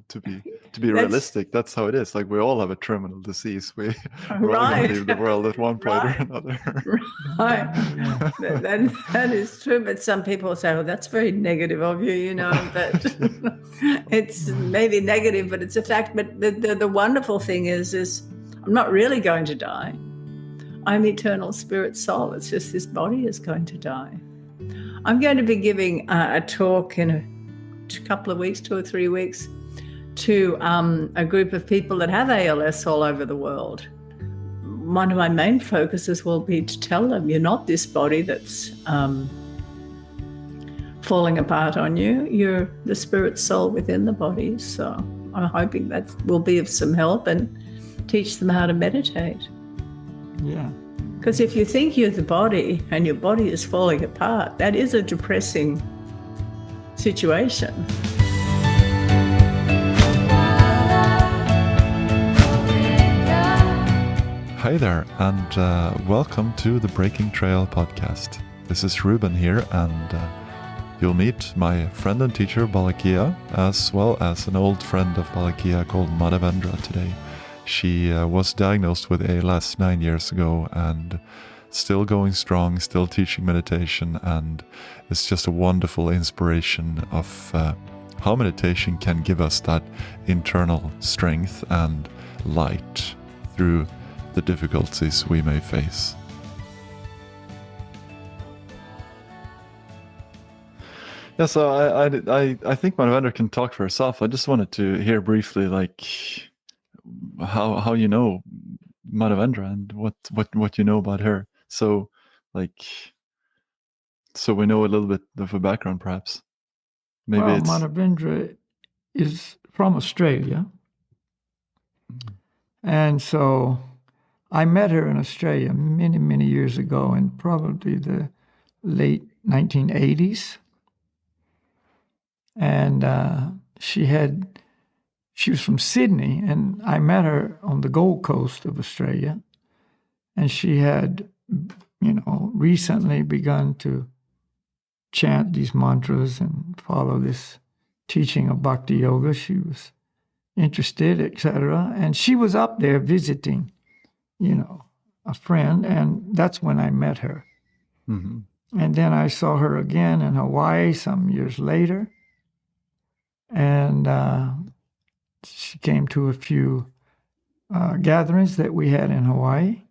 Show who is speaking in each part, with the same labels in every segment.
Speaker 1: to be
Speaker 2: That's-
Speaker 1: realistic, that's how it is. Like, we all have a terminal disease. We're all going
Speaker 2: Right.
Speaker 1: to leave the world at one point or another.
Speaker 2: Right. That is true. But some people say, "Oh, that's very negative of you," But it's maybe negative, but it's a fact. But the wonderful thing is I'm not really going to die. I'm eternal spirit soul. It's just this body is going to die. I'm going to be giving a talk in a couple of weeks, 2 or 3 weeks, to a group of people that have ALS all over the world. One of my main focuses will be to tell them you're not this body that's falling apart on you. You're the spirit soul within the body. So I'm hoping that will be of some help and teach them how to meditate.
Speaker 3: Yeah.
Speaker 2: Because if you think you're the body and your body is falling apart, that is a depressing situation.
Speaker 1: Hi there, and welcome to the Breaking Trail podcast. This is Ruben here, and you'll meet my friend and teacher Balakhilya, as well as an old friend of Balakhilya called Madhavendra today. She was diagnosed with ALS 9 years ago and still going strong, still teaching meditation, and it's just a wonderful inspiration of how meditation can give us that internal strength and light through the difficulties we may face. Yeah, so I think Madhavendra can talk for herself. I just wanted to hear briefly, like, how you know Madhavendra and what you know about her. So we know a little bit of a background, perhaps. Maybe
Speaker 3: well,
Speaker 1: it's
Speaker 3: Madhavendra is from Australia. And so I met her in Australia many, many years ago in probably the late 1980s. And she was from Sydney, and I met her on the Gold Coast of Australia. And she had, recently begun to chant these mantras and follow this teaching of bhakti yoga. She was interested, etc. And she was up there visiting, a friend, and that's when I met her.
Speaker 1: Mm-hmm.
Speaker 3: And then I saw her again in Hawaii some years later. And she came to a few gatherings that we had in Hawaii.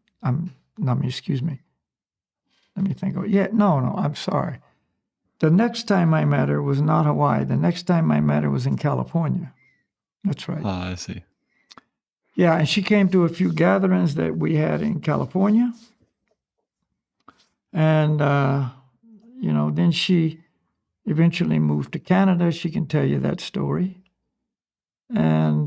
Speaker 3: Excuse me. Let me think of it. Yeah, no, I'm sorry. The next time I met her was not Hawaii. The next time I met her was in California. That's right.
Speaker 1: I see.
Speaker 3: Yeah, and she came to a few gatherings that we had in California. And, then she eventually moved to Canada. She can tell you that story. And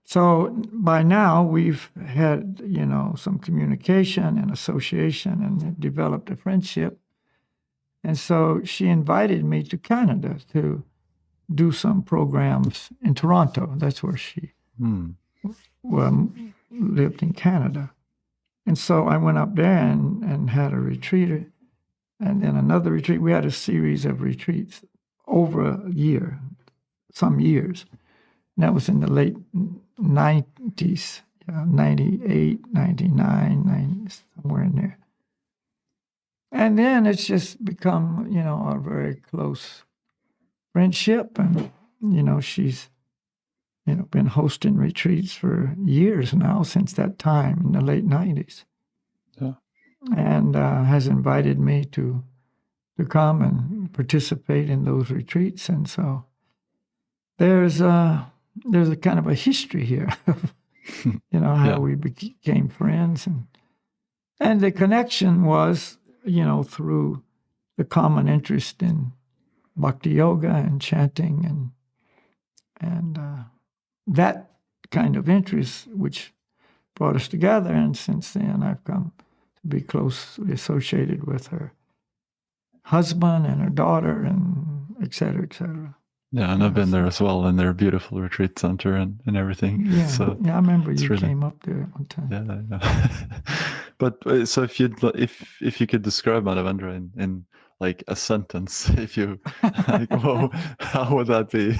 Speaker 3: so by now we've had, some communication and association and developed a friendship. And so she invited me to Canada to do some programs in Toronto. That's where she lived in Canada. And so I went up there and had a retreat, and then another retreat. We had a series of retreats over a year, some years. And that was in the late 90s, 98, 99, 90, somewhere in there. And then it's just become, a very close friendship. And, she's, been hosting retreats for years now, since that time in the late 90s.
Speaker 1: Yeah.
Speaker 3: And has invited me to come and participate in those retreats. And so there's a kind of a history here, how we became friends. And the connection was, through the common interest in bhakti yoga and chanting and that kind of interest, which brought us together. And since then, I've come to be closely associated with her husband and her daughter, and et cetera, et cetera.
Speaker 1: Yeah, and I've been there as well, in their beautiful retreat center and everything.
Speaker 3: Yeah,
Speaker 1: so
Speaker 3: I remember you
Speaker 1: really
Speaker 3: came up there one time.
Speaker 1: Yeah. But so if you could describe Madhavendra in like a sentence, if you like, how would that be?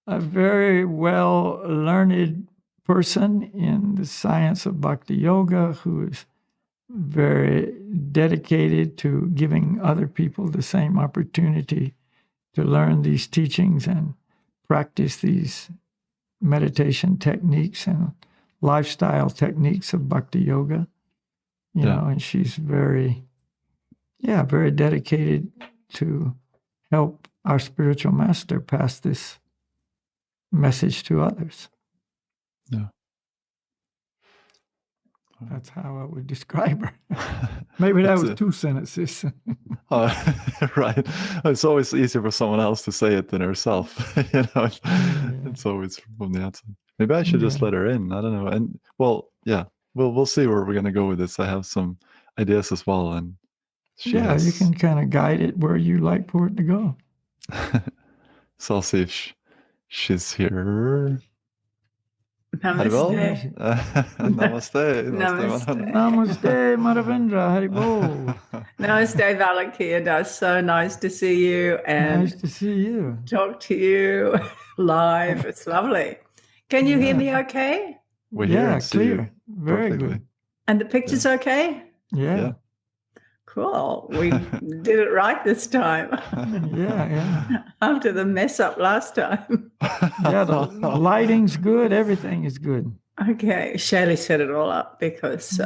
Speaker 3: a very well learned person in the science of bhakti yoga who is very dedicated to giving other people the same opportunity to learn these teachings and practice these meditation techniques and lifestyle techniques of bhakti yoga. You know, and she's very dedicated to help our spiritual master pass this message to others.
Speaker 1: Yeah.
Speaker 3: That's how I would describe her. Maybe that was 2 sentences.
Speaker 1: Right. It's always easier for someone else to say it than herself. It's always from the outside. Maybe I should just let her in. I don't know. And we'll see where we're going to go with this. I have some ideas as well. And you
Speaker 3: can kind of guide it where you like for it to go.
Speaker 1: So I'll see if she's here.
Speaker 2: Namaste.
Speaker 1: Namaste.
Speaker 3: Namaste, Madhavendra. Haribol.
Speaker 2: Namaste, Balakhilya. That's so nice to see you and
Speaker 3: nice to see you.
Speaker 2: Talk to you live. It's lovely. Can you hear me okay?
Speaker 1: We're here and see
Speaker 3: clear.
Speaker 1: you
Speaker 3: Very
Speaker 1: perfectly.
Speaker 3: good.
Speaker 2: And the picture's okay?
Speaker 3: Yeah.
Speaker 2: Cool. We did it right this time.
Speaker 3: Yeah.
Speaker 2: After the mess up last time.
Speaker 3: The lighting's good. Everything is good.
Speaker 2: Okay. Shaylee set it all up because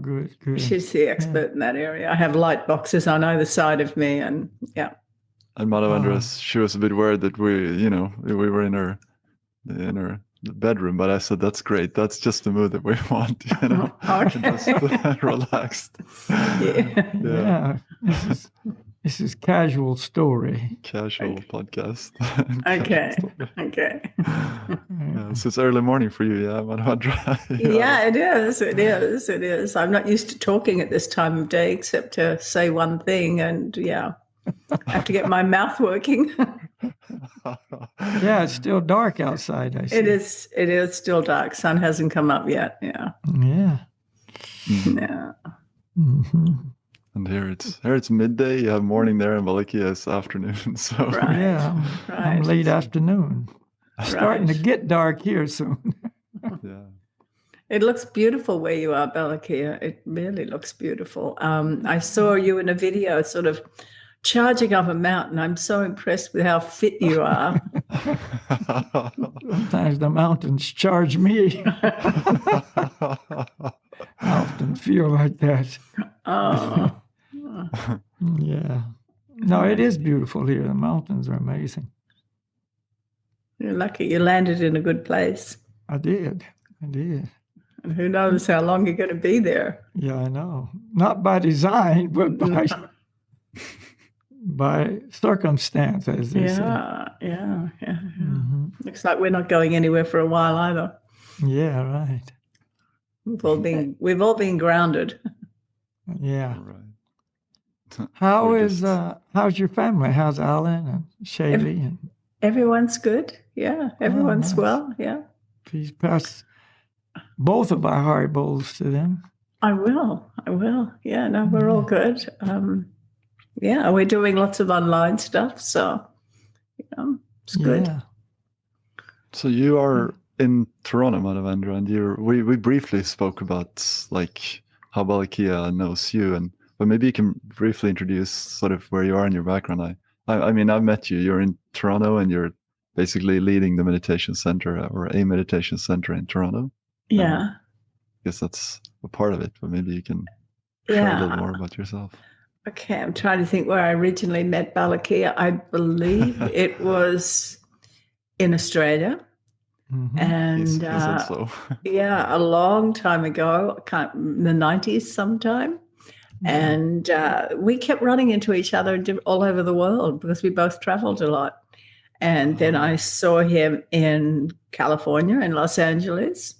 Speaker 3: good.
Speaker 2: She's the expert in that area. I have light boxes on either side of me and
Speaker 1: And Madhavendra, she was a bit worried that we were in her bedroom, but I said, that's great. That's just the mood that we want,
Speaker 2: Okay.
Speaker 1: Just relaxed.
Speaker 2: Yeah.
Speaker 3: This is casual story.
Speaker 1: Casual podcast.
Speaker 2: Okay.
Speaker 1: So it's early morning for you, Madhavendra.
Speaker 2: Yeah, it is. I'm not used to talking at this time of day except to say one thing and I have to get my mouth working.
Speaker 3: It's still dark outside, I see.
Speaker 2: It is still dark. Sun hasn't come up yet. Yeah.
Speaker 3: Yeah. Mm-hmm.
Speaker 1: And here it's midday. You have morning there, and Balakhilya is afternoon. So
Speaker 3: I'm late afternoon. Starting to get dark here soon.
Speaker 2: It looks beautiful where you are, Balakhilya. It really looks beautiful. I saw you in a video sort of charging up a mountain. I'm so impressed with how fit you are.
Speaker 3: Sometimes the mountains charge me. I often feel like that.
Speaker 2: Oh.
Speaker 3: Yeah. No, it is beautiful here. The mountains are amazing.
Speaker 2: You're lucky you landed in a good place.
Speaker 3: I did. And
Speaker 2: who knows how long you're going to be there.
Speaker 3: Yeah, I know. Not by design, but by circumstance, as they say.
Speaker 2: Yeah.
Speaker 3: Mm-hmm.
Speaker 2: Looks like we're not going anywhere for a while either.
Speaker 3: Yeah, right.
Speaker 2: We've all been grounded.
Speaker 3: Yeah.
Speaker 1: Right.
Speaker 3: How's your family? How's Alan and Shaylee?
Speaker 2: Everyone's good. Yeah, everyone's
Speaker 3: nice.
Speaker 2: well. Yeah.
Speaker 3: Please pass both of our Haribowls to them.
Speaker 2: I will. Yeah, no, we're all good. We're doing lots of online stuff, so it's good.
Speaker 3: Yeah.
Speaker 1: So you are in Toronto, Madhavendra, and we briefly spoke about like how Balakhilya knows you, but maybe you can briefly introduce sort of where you are in your background. I mean, I've met you. You're in Toronto, and you're basically leading the meditation center or a meditation center in Toronto.
Speaker 2: Yeah.
Speaker 1: I guess that's a part of it, but maybe you can share a little more about yourself.
Speaker 2: Okay, I'm trying to think where I originally met Balakhilya. I believe it was in Australia.
Speaker 3: Mm-hmm.
Speaker 2: And
Speaker 1: He said so.
Speaker 2: a long time ago, in the 90s sometime. And we kept running into each other all over the world because we both traveled a lot. And then I saw him in California, in Los Angeles,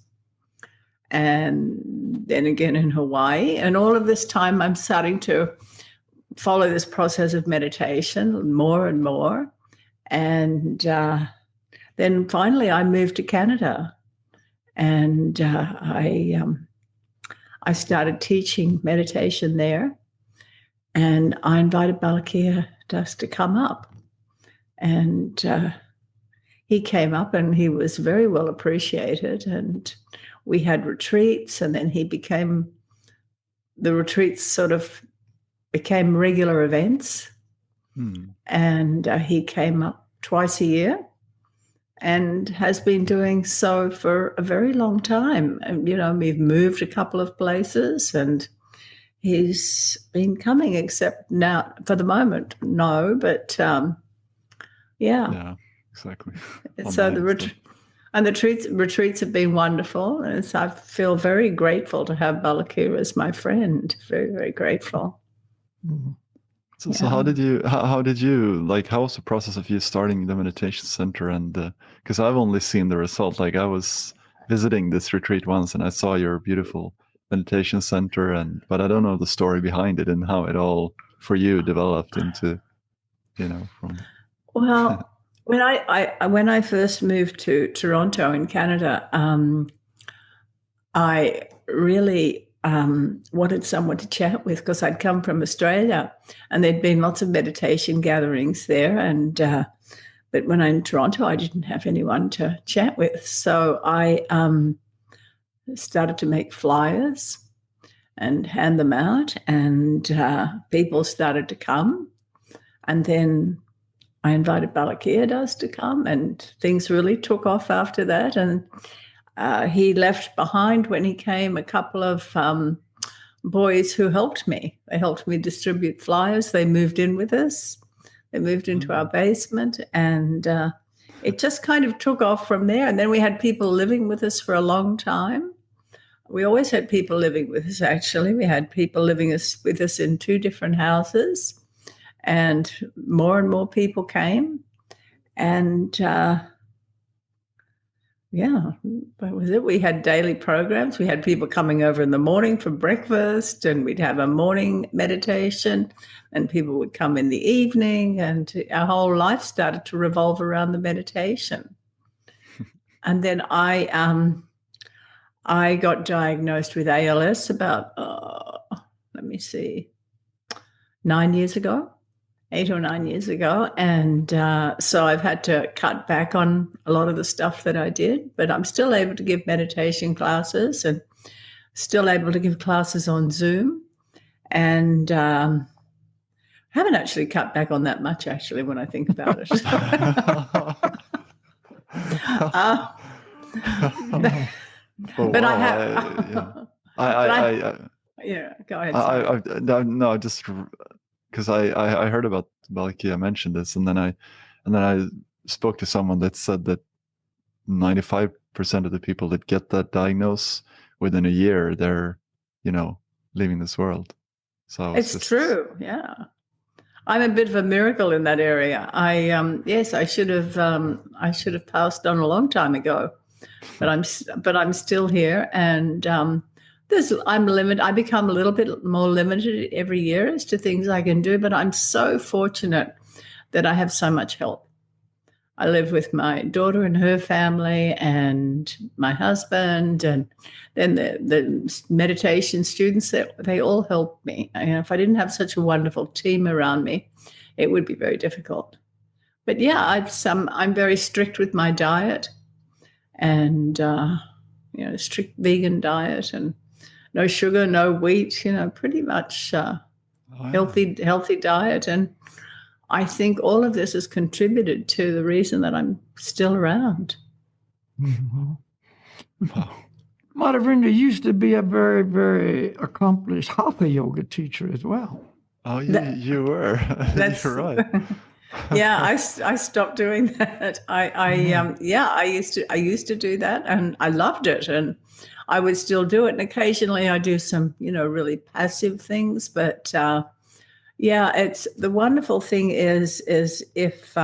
Speaker 2: and then again in Hawaii. And all of this time, I'm starting to follow this process of meditation more and more. And then finally, I moved to Canada, and I started teaching meditation there. And I invited Balakhilya just to come up. And he came up and he was very well appreciated, and we had retreats, and then the retreats sort of became regular events. And he came up twice a year and has been doing so for a very long time. And, we've moved a couple of places and he's been coming, except now for the moment, no, but
Speaker 1: Yeah, exactly.
Speaker 2: So the retreats have been wonderful. And so I feel very grateful to have Balakhilya as my friend. Very, very grateful.
Speaker 1: So how did you how was the process of you starting the meditation center? And because I've only seen the result. Like, I was visiting this retreat once and I saw your beautiful meditation center, but I don't know the story behind it and how it all for you developed into, from.
Speaker 2: Well, when I first moved to Toronto in Canada, I really wanted someone to chat with, because I'd come from Australia and there'd been lots of meditation gatherings there. And but when I'm in Toronto, I didn't have anyone to chat with. So I started to make flyers and hand them out, and people started to come. And then I invited Balakhilya to come, and things really took off after that. And he left behind, when he came, a couple of boys who helped me. They helped me distribute flyers. They moved in with us. They moved into our basement, and it just kind of took off from there. And then we had people living with us for a long time. We always had people living with us, actually. We had people living with us in 2 different houses, and more people came. And that was it. We had daily programs. We had people coming over in the morning for breakfast, and we'd have a morning meditation, and people would come in the evening, and our whole life started to revolve around the meditation. And then I got diagnosed with ALS about, 9 years ago. 8 or 9 years ago. And so I've had to cut back on a lot of the stuff that I did, but I'm still able to give meditation classes and still able to give classes on Zoom. And haven't actually cut back on that much, actually, when I think about it. But I have... go ahead.
Speaker 1: No, just... because I heard about Balakhilya mentioned this, and then I spoke to someone that said that 95% of the people that get that diagnoose within a year, they're leaving this world. So
Speaker 2: it's true. Yeah, I'm a bit of a miracle in that area. I should have passed on a long time ago, but I'm still here, and I'm limited. I become a little bit more limited every year as to things I can do, but I'm so fortunate that I have so much help. I live with my daughter and her family and my husband, and then the meditation students, they all help me. If I didn't have such a wonderful team around me, it would be very difficult. But yeah, I'm very strict with my diet, and strict vegan diet, and no sugar, no wheat, pretty much healthy diet. And I think all of this has contributed to the reason that I'm still around.
Speaker 3: Mm-hmm. Wow. Madhavendra used to be a very, very accomplished Hatha yoga teacher as well.
Speaker 1: Oh, you were. You're right.
Speaker 2: Yeah, I stopped doing that. I used to do that, and I loved it, and I would still do it. And occasionally I do some, really passive things. But it's the wonderful thing is if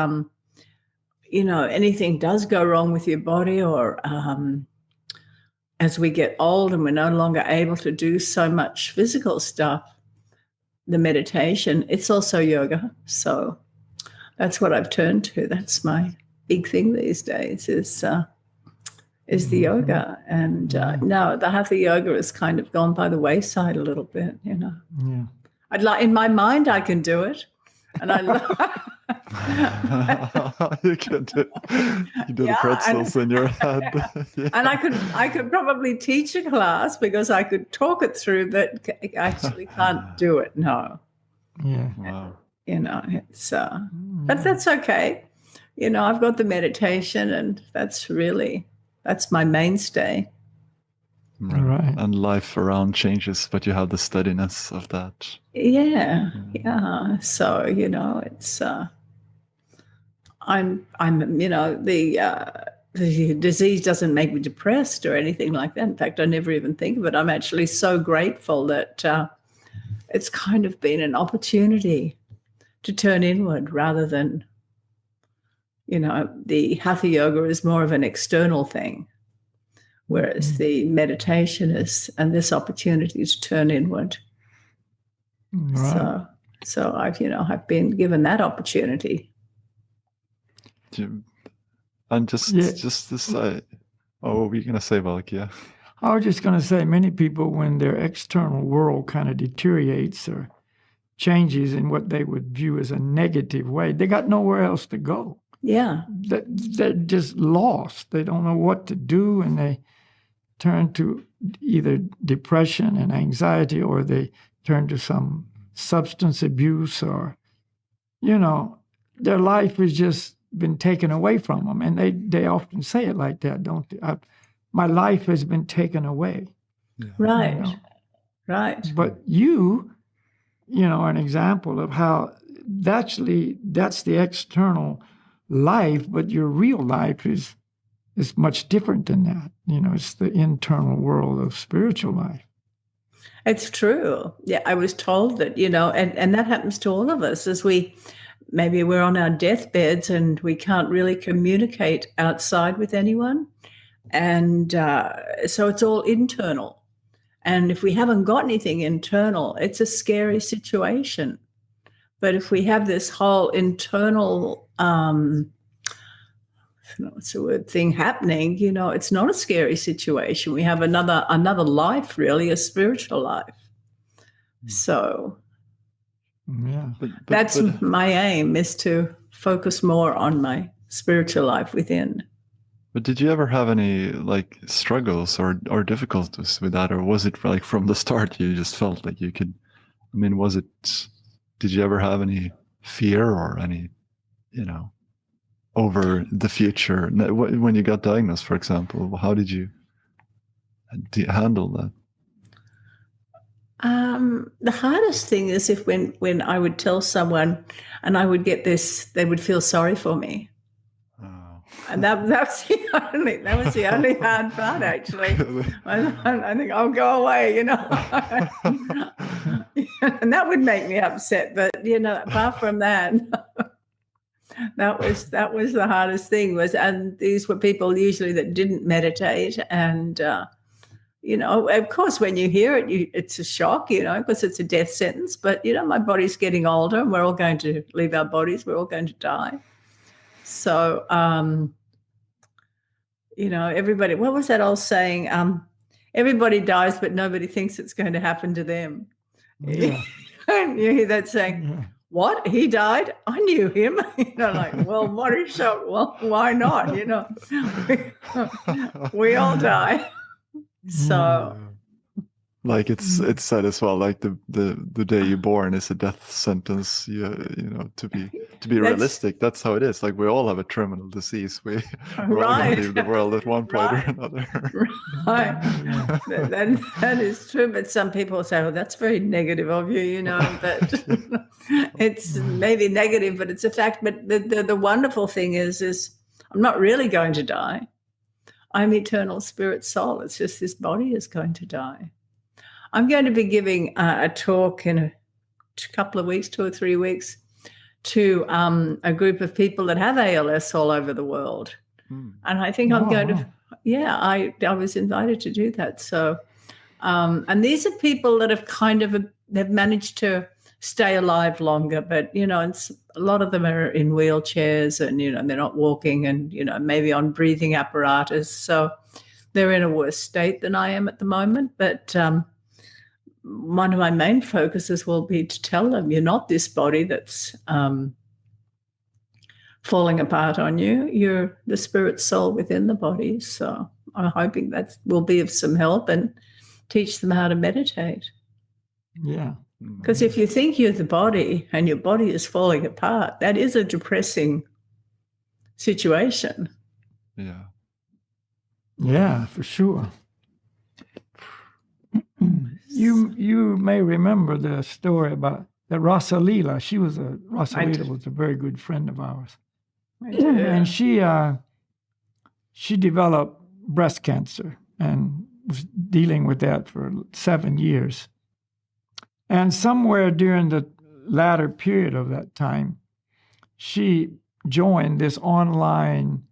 Speaker 2: anything does go wrong with your body, or as we get old and we're no longer able to do so much physical stuff, the meditation, it's also yoga. So that's what I've turned to. That's my big thing these days is the yoga. And now the Hatha yoga has kind of gone by the wayside a little bit,
Speaker 3: Yeah.
Speaker 2: I'd like, in my mind, I can do it. And I
Speaker 1: You can do the
Speaker 2: Yeah,
Speaker 1: pretzels in your head. Yeah.
Speaker 2: And I could probably teach a class because I could talk it through, but I actually can't do it. No,
Speaker 3: Yeah.
Speaker 1: Wow.
Speaker 2: it's but that's okay. I've got the meditation, and that's my mainstay.
Speaker 3: Right.
Speaker 1: And life around changes, but you have the steadiness of that.
Speaker 2: Yeah. So it's I'm the disease doesn't make me depressed or anything like that. In fact, I never even think of it. I'm actually so grateful that it's kind of been an opportunity to turn inward rather than, the hatha yoga is more of an external thing, whereas the meditation is, and this opportunity to turn inward.
Speaker 3: Right.
Speaker 2: So I've been given that opportunity.
Speaker 1: And just to say, what were you going to say, Balakhilya?
Speaker 3: I was just going to say, many people, when their external world kind of deteriorates or changes in what they would view as a negative way, they got nowhere else to go.
Speaker 2: Yeah.
Speaker 3: They're just lost. They don't know what to do, and they turn to either depression and anxiety, or they turn to some substance abuse, or, their life has just been taken away from them. And they often say it like that, don't they? My life has been taken away.
Speaker 1: Yeah.
Speaker 2: Right. Right.
Speaker 3: But you are an example of how that's the external life, but your real life is much different than that. It's the internal world of spiritual life.
Speaker 2: It's true. Yeah, I was told that, and that happens to all of us as maybe we're on our deathbeds and we can't really communicate outside with anyone. And so it's all internal. And if we haven't got anything internal, it's a scary situation. But if we have this whole internal, what's the word, thing happening, it's not a scary situation. We have another life, really, a spiritual life. So
Speaker 3: yeah,
Speaker 2: that's my aim, is to focus more on my spiritual life within.
Speaker 1: But did you ever have any struggles or difficulties with that, or was it from the start you just felt like you could? I mean, did you ever have any fear or any, over the future when you got diagnosed, for example? How did you handle that?
Speaker 2: The hardest thing is when I would tell someone and I would get this, they would feel sorry for me. And that was the only hard part, actually. I think I'll go away, and that would make me upset. But apart from that, that was the hardest thing. And these were people usually that didn't meditate, and of course, when you hear it, it's a shock, because it's a death sentence. But my body's getting older, and we're all going to leave our bodies. We're all going to die. So, everybody, what was that old saying? Everybody dies, but nobody thinks it's going to happen to them.
Speaker 3: Yeah.
Speaker 2: You hear that saying,
Speaker 3: Yeah.
Speaker 2: What? He died? I knew him. Well, what a shock. Well, why not? We all die. So...
Speaker 1: it's said as well, the day you're born is a death sentence. To be realistic, that's how it is. We all have a terminal disease. We're all going to leave the world at one point or another.
Speaker 2: Right. That is true. But some people say, "Well, that's very negative of you," But it's maybe negative, but it's a fact. But the wonderful thing is I'm not really going to die. I'm eternal spirit soul. It's just this body is going to die. I'm going to be giving a talk in a couple of weeks, 2 or 3 weeks, to a group of people that have ALS all over the world. And I think I'm going to, I was invited to do that. So, and these are people that have they've managed to stay alive longer, but, a lot of them are in wheelchairs and, they're not walking and, maybe on breathing apparatus. So they're in a worse state than I am at the moment. But one of my main focuses will be to tell them you're not this body that's falling apart on you. You're the spirit soul within the body. So I'm hoping that will be of some help and teach them how to meditate.
Speaker 3: Yeah.
Speaker 2: Because if you think you're the body and your body is falling apart, that is a depressing situation.
Speaker 1: Yeah.
Speaker 3: Yeah, for sure. You may remember the story about the Rasalila. Rasalila was a very good friend of ours. And she developed breast cancer and was dealing with that for 7 years. And somewhere during the latter period of that time, she joined this online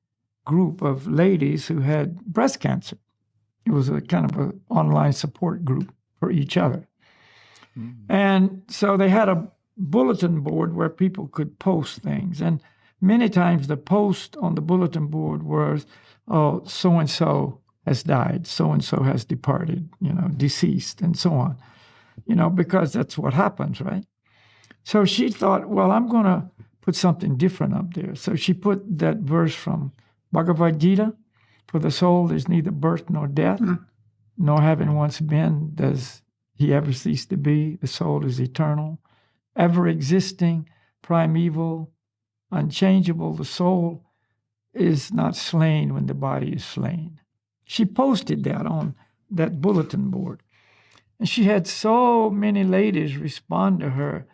Speaker 3: group of ladies who had breast cancer. It was a kind of an online support group for each other. And so they had a bulletin board where people could post things. And many times the post on the bulletin board was, oh, so-and-so has died, so-and-so has departed, deceased, and so on, because that's what happens, right? So she thought, well, I'm going to put something different up there. So she put that verse from Bhagavad Gita, for the soul there's neither birth nor death, nor having once been does he ever cease to be. The soul is eternal, ever existing, primeval, unchangeable. The soul is not slain when the body is slain. She posted that on that bulletin board. And she had so many ladies respond to her,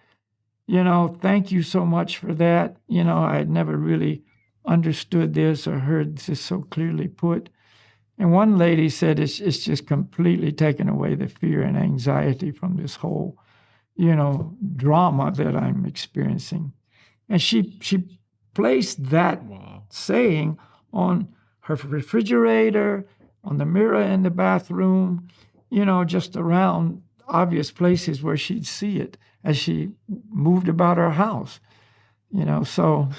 Speaker 3: thank you so much for that. I had never really understood this or heard this so clearly put. And one lady said it's just completely taken away the fear and anxiety from this whole, drama that I'm experiencing. And she placed that saying on her refrigerator, on the mirror in the bathroom, just around obvious places where she'd see it as she moved about her house. So,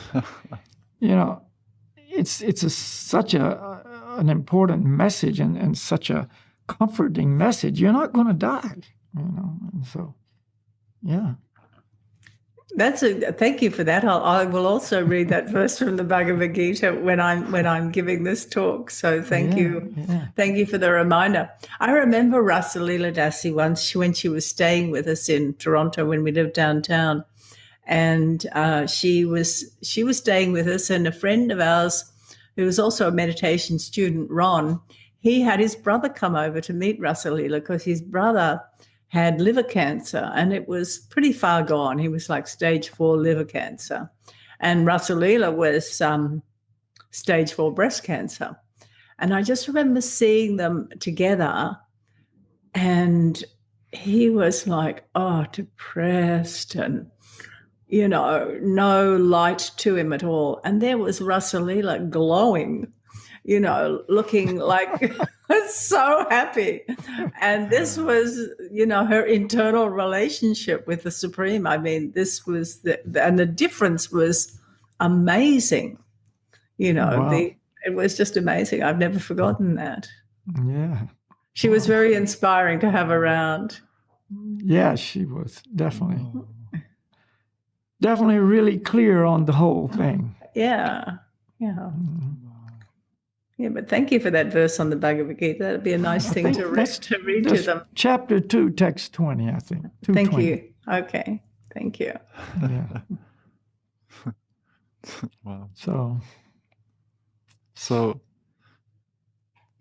Speaker 3: it's such an important message and such a comforting message. You're not going to die, And so, yeah.
Speaker 2: Thank you for that. I will also read that verse from the Bhagavad Gita when I'm giving this talk. So thank you for the reminder. I remember Rasalila Dasi once when she was staying with us in Toronto when we lived downtown, and she was staying with us, and a friend of ours who was also a meditation student, Ron, he had his brother come over to meet Rasalila because his brother had liver cancer, and it was pretty far gone. He was like stage 4 liver cancer. And Rasalila was stage 4 breast cancer. And I just remember seeing them together, and he was like, depressed and, no light to him at all. And there was Rasalila glowing, looking like so happy. And this was, her internal relationship with the Supreme. I mean, this was and the difference was amazing.
Speaker 3: Wow.
Speaker 2: It was just amazing. I've never forgotten that.
Speaker 3: Yeah.
Speaker 2: She was very inspiring to have around.
Speaker 3: Yeah, she was definitely really clear on the whole thing.
Speaker 2: Yeah. Yeah. Yeah, but thank you for that verse on the Bhagavad Gita. That'd be a nice thing to read to them.
Speaker 3: Chapter 2, text 20, I think.
Speaker 2: Thank you. Okay. Thank you.
Speaker 3: Yeah.
Speaker 1: Wow.
Speaker 3: So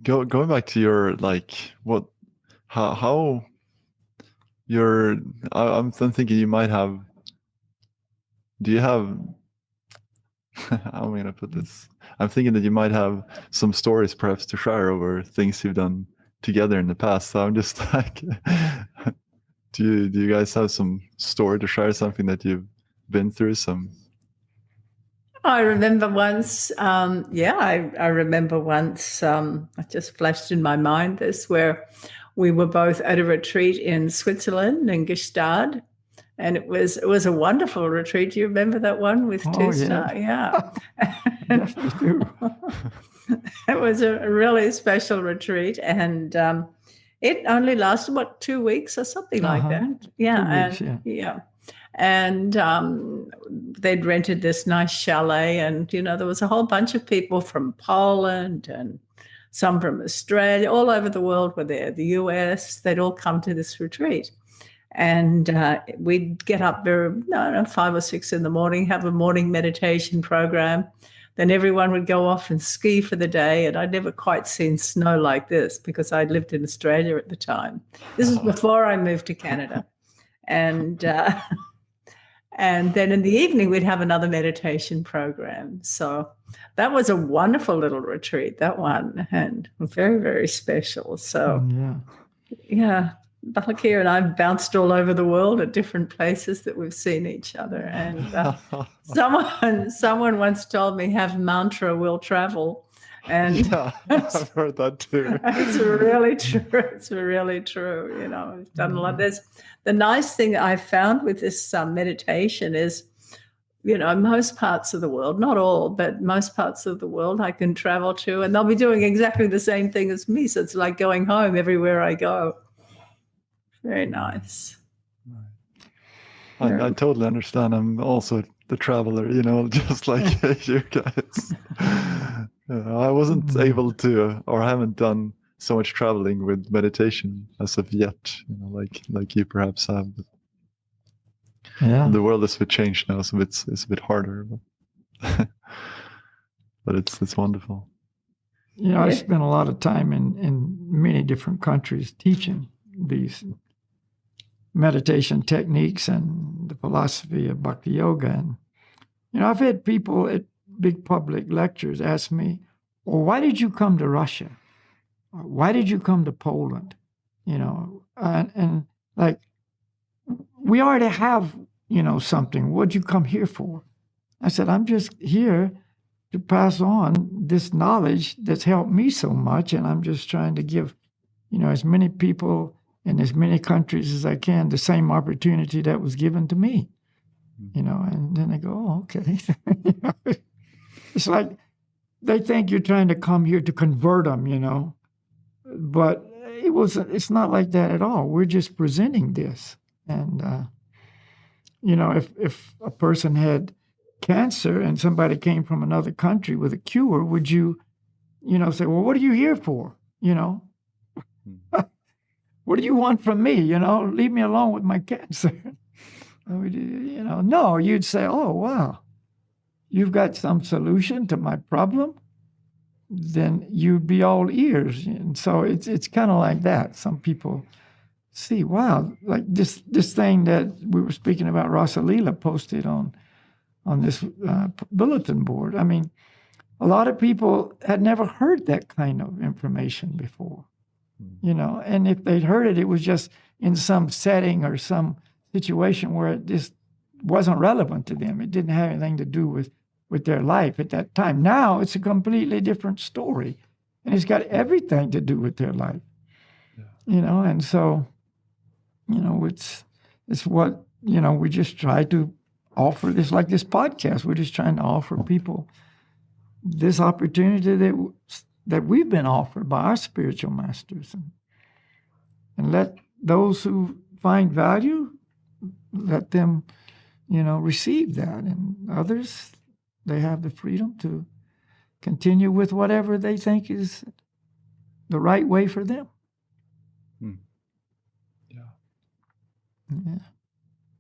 Speaker 1: going back to your how your I'm thinking you might have. Do you have? How am I going to put this? I'm thinking that you might have some stories perhaps to share over things you've done together in the past. So I'm just like, do you guys have some story to share, something that you've been through?
Speaker 2: I remember once, I remember once, it just flashed in my mind this, where we were both at a retreat in Switzerland, in Gstaad. And it was a wonderful retreat. Do you remember that one with two-star? Yeah.
Speaker 3: Yes, I do.
Speaker 2: It was a really special retreat, and it only lasted 2 weeks or something like that. Yeah,
Speaker 3: 2 weeks,
Speaker 2: yeah. And they'd rented this nice chalet, and there was a whole bunch of people from Poland and some from Australia, all over the world were there, the US. They'd all come to this retreat. And we'd get up there, 5 or 6 in the morning, have a morning meditation program. Then everyone would go off and ski for the day. And I'd never quite seen snow like this because I'd lived in Australia at the time. This was before I moved to Canada. And and then in the evening, we'd have another meditation program. So that was a wonderful little retreat, that one, and very, very special. So, yeah, Balakhilya and I bounced all over the world at different places that we've seen each other. And someone once told me, have mantra, will travel. And
Speaker 1: I've heard that too.
Speaker 2: It's really true. It's really true. We've done a lot. The nice thing I found with this meditation is, most parts of the world, not all, but most parts of the world I can travel to, and they'll be doing exactly the same thing as me. So it's like going home everywhere I go. Very nice.
Speaker 1: I totally understand. I'm also the traveler, just like you guys. I wasn't able to, or haven't done so much traveling with meditation as of yet, like you perhaps have. The world is a bit changed now, so it's a bit harder, but it's wonderful.
Speaker 3: I spent a lot of time in many different countries teaching these meditation techniques and the philosophy of bhakti yoga. And I've had people at big public lectures ask me, well, why did you come to Russia? Or why did you come to Poland? And like, we already have, something. What'd you come here for? I said, I'm just here to pass on this knowledge that's helped me so much. And I'm just trying to give, as many people in as many countries as I can the same opportunity that was given to me. And then they go, oh, okay. It's like they think you're trying to come here to convert them, but it's not like that at all. We're just presenting this. And, if a person had cancer and somebody came from another country with a cure, would you, say, well, what are you here for? What do you want from me? Leave me alone with my cancer. No, you'd say, oh, wow, you've got some solution to my problem, then you'd be all ears. And so it's kind of like that. Some people see, wow, like this thing that we were speaking about, Rasa Leela posted on this bulletin board. I mean, a lot of people had never heard that kind of information before, and if they'd heard it, it was just in some setting or some situation where it just wasn't relevant to them. It didn't have anything to do with their life at that time. Now it's a completely different story, and it's got everything to do with their life, and so, it's what, we just try to offer this, like this podcast. We're just trying to offer people this opportunity that we've been offered by our spiritual masters, and let those who find value, let them, receive that. And others, they have the freedom to continue with whatever they think is the right way for them. Yeah.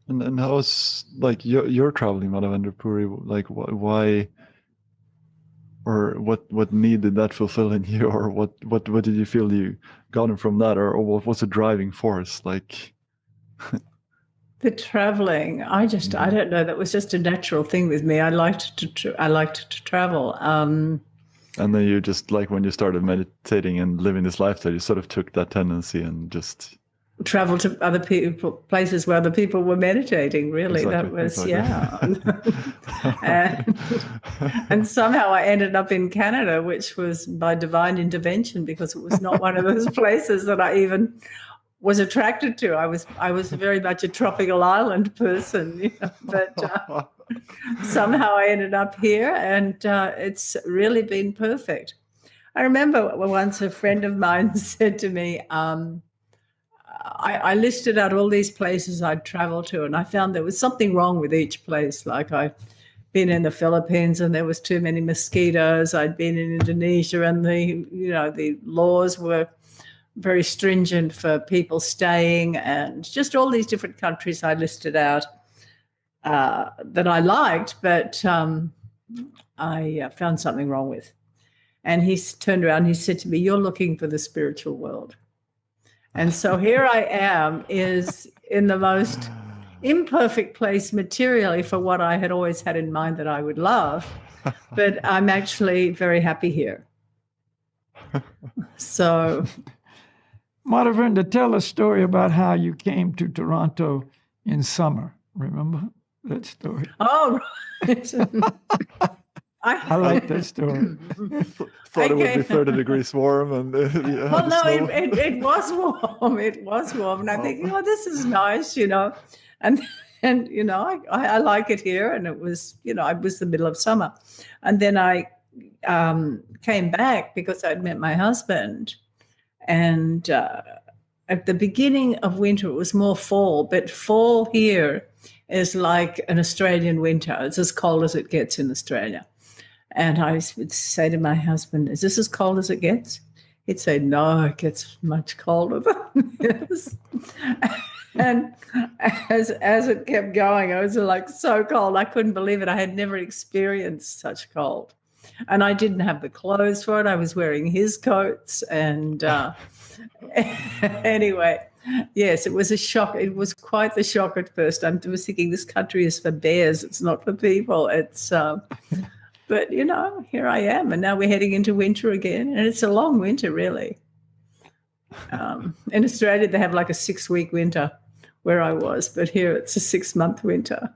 Speaker 1: And how was like your traveling, Madhavendra Puri? Like why, or what need did that fulfill in you, or what did you feel you got from that, or what was the driving force? Like
Speaker 2: the traveling, I don't know. That was just a natural thing with me. I liked to travel. And
Speaker 1: then you just, like, when you started meditating and living this lifestyle, you sort of took that tendency and just
Speaker 2: travel to other places where other people were meditating. Really,
Speaker 1: exactly,
Speaker 2: that was
Speaker 1: yeah.
Speaker 2: And somehow I ended up in Canada, which was by divine intervention, because it was not one of those places that I even was attracted to. I was very much a tropical island person, but somehow I ended up here, and it's really been perfect. I remember once a friend of mine said to me, I listed out all these places I'd traveled to, and I found there was something wrong with each place. Like I'd been in the Philippines and there was too many mosquitoes. I'd been in Indonesia and the laws were very stringent for people staying, and just all these different countries I listed out that I liked, but I found something wrong with. And he turned around and he said to me, "You're looking for the spiritual world." And so here I am, is in the most imperfect place materially for what I had always had in mind that I would love, but I'm actually very happy here. So,
Speaker 3: Madhavendra, tell a story about how you came to Toronto in summer. Remember that story?
Speaker 2: Oh, right.
Speaker 3: I like that story.
Speaker 1: Thought it would be 30 degrees warm, and
Speaker 2: well, no, it was warm. It was warm, and I think, this is nice, and I like it here, and it was, it was the middle of summer, and then I came back because I'd met my husband, and at the beginning of winter it was more fall, but fall here is like an Australian winter. It's as cold as it gets in Australia. And I would say to my husband, "Is this as cold as it gets?" He'd say, "No, it gets much colder than this." And as it kept going, I was like so cold. I couldn't believe it. I had never experienced such cold. And I didn't have the clothes for it. I was wearing his coats. And anyway, yes, it was a shock. It was quite the shock at first. I was thinking, this country is for bears. It's not for people. It's... But, here I am, and now we're heading into winter again, and it's a long winter, really. In Australia, they have like a 6-week winter where I was, but here it's a 6-month winter.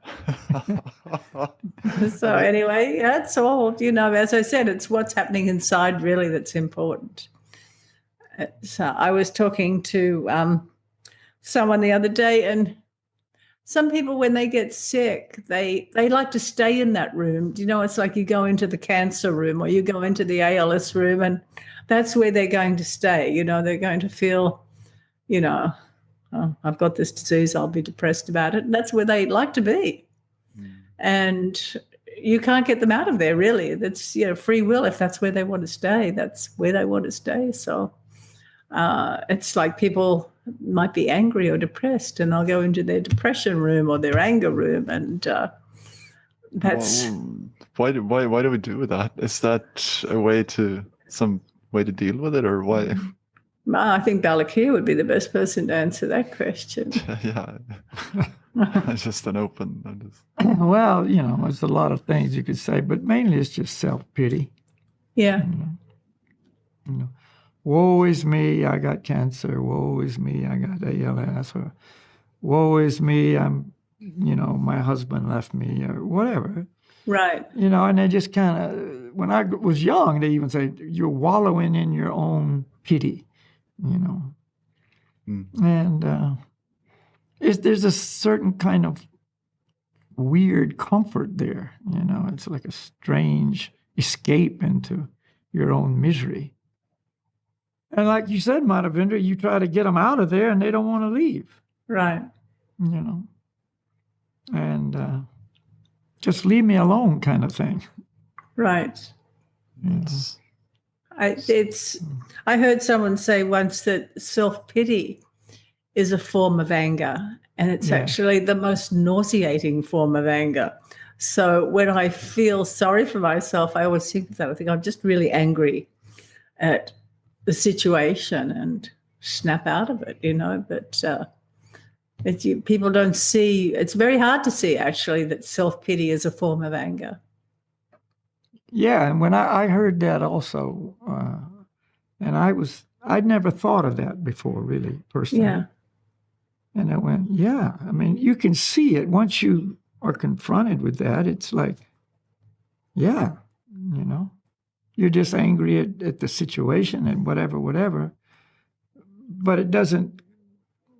Speaker 2: So anyway, it's all, as I said, it's what's happening inside really that's important. So I was talking to someone the other day, and some people, when they get sick, they like to stay in that room. It's like you go into the cancer room or you go into the ALS room, and that's where they're going to stay. They're going to feel, "Oh, I've got this disease, I'll be depressed about it." And that's where they like to be. And you can't get them out of there, really. That's free will. If that's where they want to stay, that's where they want to stay. So it's like people might be angry or depressed, and they'll go into their depression room or their anger room, and that's
Speaker 1: why do we do that? Is that some way to deal with it, or why?
Speaker 2: I think Balakhilya would be the best person to answer that question.
Speaker 1: Yeah, it's just an open.
Speaker 3: Well, there's a lot of things you could say, but mainly it's just self-pity.
Speaker 2: Yeah.
Speaker 3: Woe is me, I got cancer. Woe is me, I got ALS. Or woe is me, my husband left me, or whatever.
Speaker 2: Right.
Speaker 3: And they just kind of, when I was young, they even say, "You're wallowing in your own pity," And there's a certain kind of weird comfort there. It's like a strange escape into your own misery. And like you said, Madhavendra, you try to get them out of there and they don't want to leave.
Speaker 2: Right.
Speaker 3: And just leave me alone kind of thing.
Speaker 2: Right. I heard someone say once that self-pity is a form of anger, and it's actually the most nauseating form of anger. So when I feel sorry for myself, I always think that. I think I'm just really angry at the situation and snap out of it, but people don't see, it's very hard to see actually that self-pity is a form of anger.
Speaker 3: Yeah, and when I heard that also, and I'd never thought of that before, really, personally.
Speaker 2: Yeah.
Speaker 3: And I went, you can see it once you are confronted with that. It's like, you're just angry at the situation and whatever. But it doesn't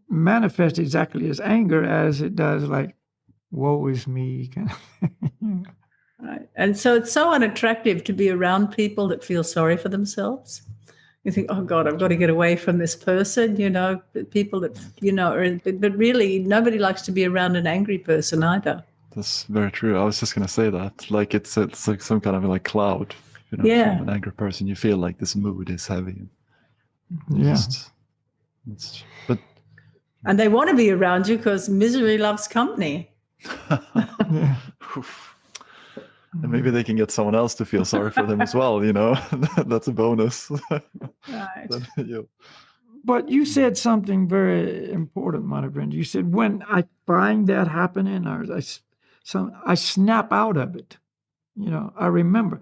Speaker 3: manifest exactly as anger as it does like, woe is me. Kind of thing. Right.
Speaker 2: And so it's so unattractive to be around people that feel sorry for themselves. You think, oh God, I've got to get away from this person, people that, but really nobody likes to be around an angry person either.
Speaker 1: That's very true. I was just going to say that. Like it's like some kind of like cloud,
Speaker 2: Yeah.
Speaker 1: from an angry person. You feel like this mood is heavy.
Speaker 3: Yeah.
Speaker 2: And they want to be around you because misery loves company.
Speaker 3: Yeah.
Speaker 1: And maybe they can get someone else to feel sorry for them as well, That's a bonus.
Speaker 2: Right.
Speaker 3: But you said something very important, Madhavendra. You said, when I find that happening, or I snap out of it. I remember.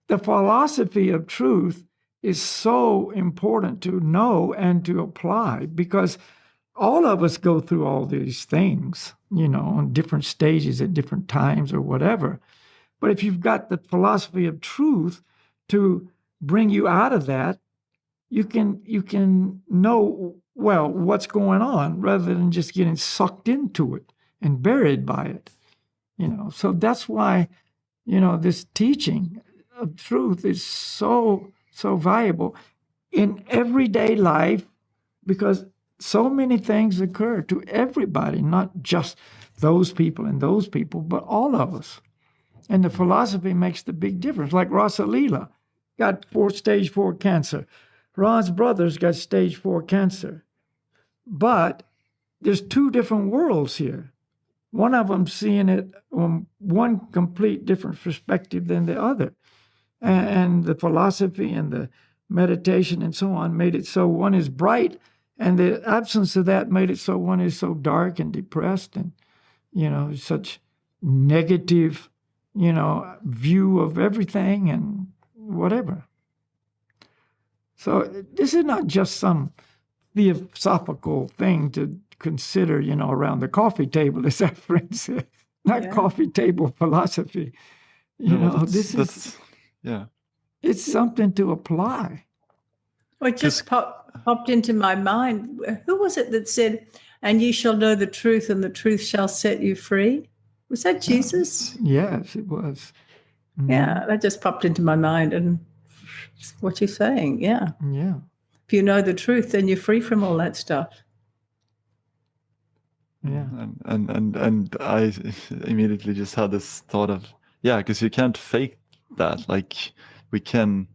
Speaker 3: The philosophy of truth is so important to know and to apply, because all of us go through all these things, on different stages at different times or whatever. But if you've got the philosophy of truth to bring you out of that, you can know, well, what's going on, rather than just getting sucked into it and buried by it. So that's why, this teaching of truth is so valuable in everyday life, because so many things occur to everybody, not just those people and those people, but all of us. And the philosophy makes the big difference. Like Rasalila got stage 4 cancer. Ron's brothers got stage 4 cancer. But there's two different worlds here. One of them seeing it from one complete different perspective than the other. And the philosophy and the meditation and so on made it so one is bright, and the absence of that made it so one is so dark and depressed and, such negative, view of everything and whatever. So this is not just some philosophical thing to consider, around the coffee table, as our friend said. Not coffee table philosophy. It's something to apply.
Speaker 2: Well, it just popped into my mind. Who was it that said, "And ye shall know the truth, and the truth shall set you free"? Was that Jesus?
Speaker 3: Yes, it was.
Speaker 2: Mm-hmm. Yeah, that just popped into my mind, and what you're saying, yeah.
Speaker 3: Yeah.
Speaker 2: If you know the truth, then you're free from all that stuff.
Speaker 3: Yeah.
Speaker 1: And I immediately just had this thought of, because you can't fake that. Like, we can,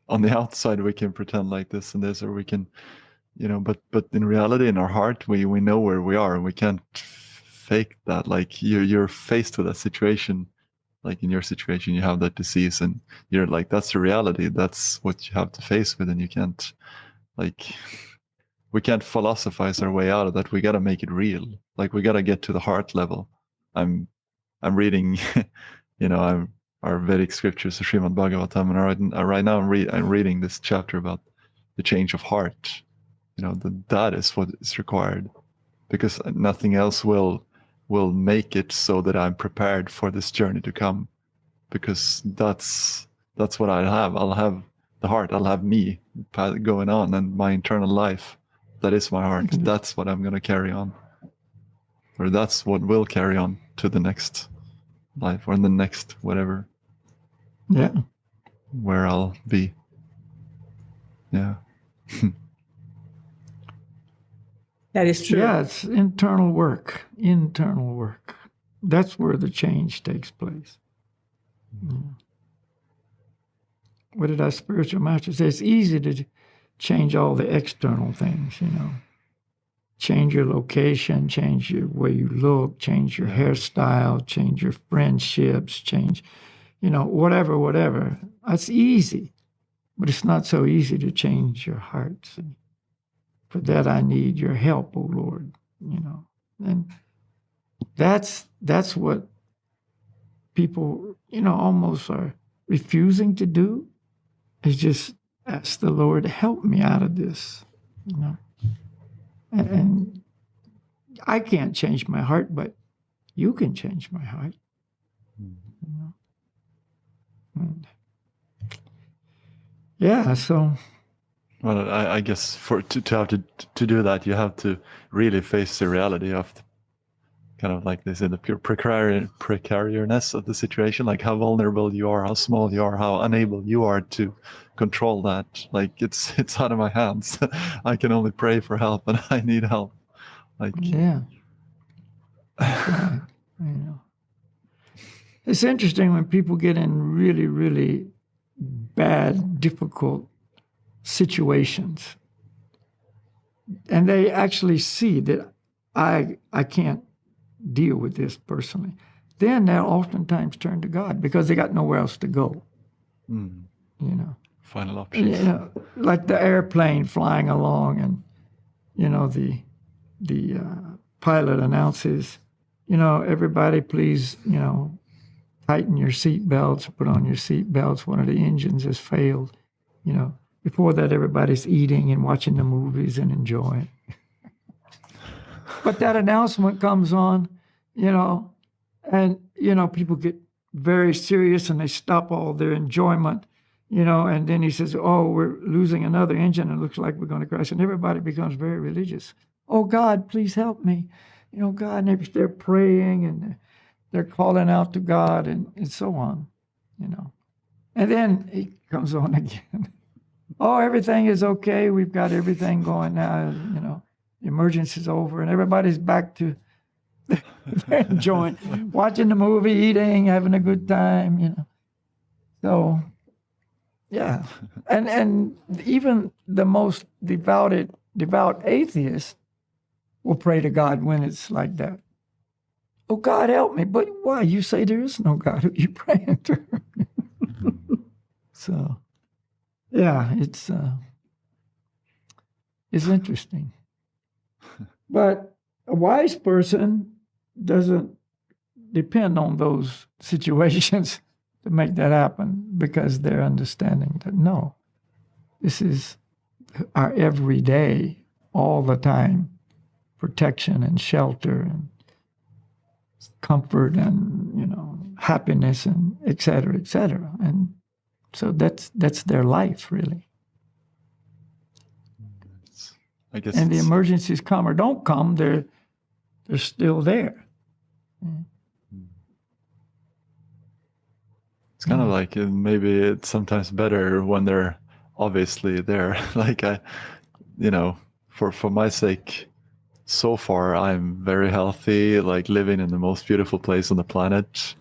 Speaker 1: on the outside, we can pretend like this and this, or we can, but in reality, in our heart, we know where we are, and we can't fake that. Like, you're faced with a situation, like in your situation, you have that disease, and you're like, that's the reality. That's what you have to face with, and you can't, we can't philosophize our way out of that. We got to make it real. Like, we got to get to the heart level. I'm reading, our Vedic scriptures, the Srimad Bhagavatam, and right now I'm reading this chapter about the change of heart. That is what is required, because nothing else will make it so that I'm prepared for this journey to come, because that's what I'll have. I'll have the heart. I'll have me going on, and my internal life. That is my heart. That's what I'm going to carry on, or that's what will carry on to the next life, or in the next whatever.
Speaker 3: Yeah.
Speaker 1: Where I'll be. Yeah.
Speaker 2: That is true.
Speaker 3: Yeah, it's internal work. Internal work. That's where the change takes place. Yeah. What did our spiritual master say? It's easy to change all the external things, Change your location, change your way you look, change your hairstyle, change your friendships, change, whatever. That's easy. But it's not so easy to change your heart. See? For that I need your help, O Lord, And that's what people, almost are refusing to do, is just ask the Lord to help me out of this, And I can't change my heart, but you can change my heart. And so.
Speaker 1: Well, I guess to have to do that, you have to really face the reality of kind of like this in the pure precariousness of the situation, like how vulnerable you are, how small you are, how unable you are to control that. Like it's out of my hands. I can only pray for help, and I need help. Like
Speaker 3: Yeah. That's right. You know, it's interesting when people get in really, really bad, difficult situations, and they actually see that I can't deal with this personally. Then they'll oftentimes turn to God because they got nowhere else to go.
Speaker 1: mm,
Speaker 3: You know,
Speaker 1: final options.
Speaker 3: you know, like the airplane flying along, and you know the pilot announces, you know, everybody please, you know, tighten your seat belts, put on your seat belts. One of the engines has failed. You know, before that, everybody's eating and watching the movies and enjoying. But that announcement comes on, you know, and, you know, people get very serious and they stop all their enjoyment, you know, and then he says, oh, we're losing another engine. It looks like we're going to crash. And everybody becomes very religious. Oh, God, please help me. You know, God, and they're praying and they're calling out to God and so on, you know. And then he comes on again. Oh, everything is okay. We've got everything going now, you know. The emergency's over and everybody's back to enjoying, watching the movie, eating, having a good time, you know. So, yeah. And even the most devout atheist will pray to God when it's like that. Oh, God, help me. But why? You say there is no God. Who are you praying to? So, yeah, it's interesting. But a wise person doesn't depend on those situations to make that happen because they're understanding that, no, this is our everyday, all the time, protection and shelter and comfort and, you know, happiness and et cetera, et cetera. And so that's their life, really.
Speaker 1: I guess.
Speaker 3: And the emergencies come or don't come, they're still there.
Speaker 1: It's kind of like maybe it's sometimes better when they're obviously there. Like you know, for my sake, so far I'm very healthy, like living in the most beautiful place on the planet.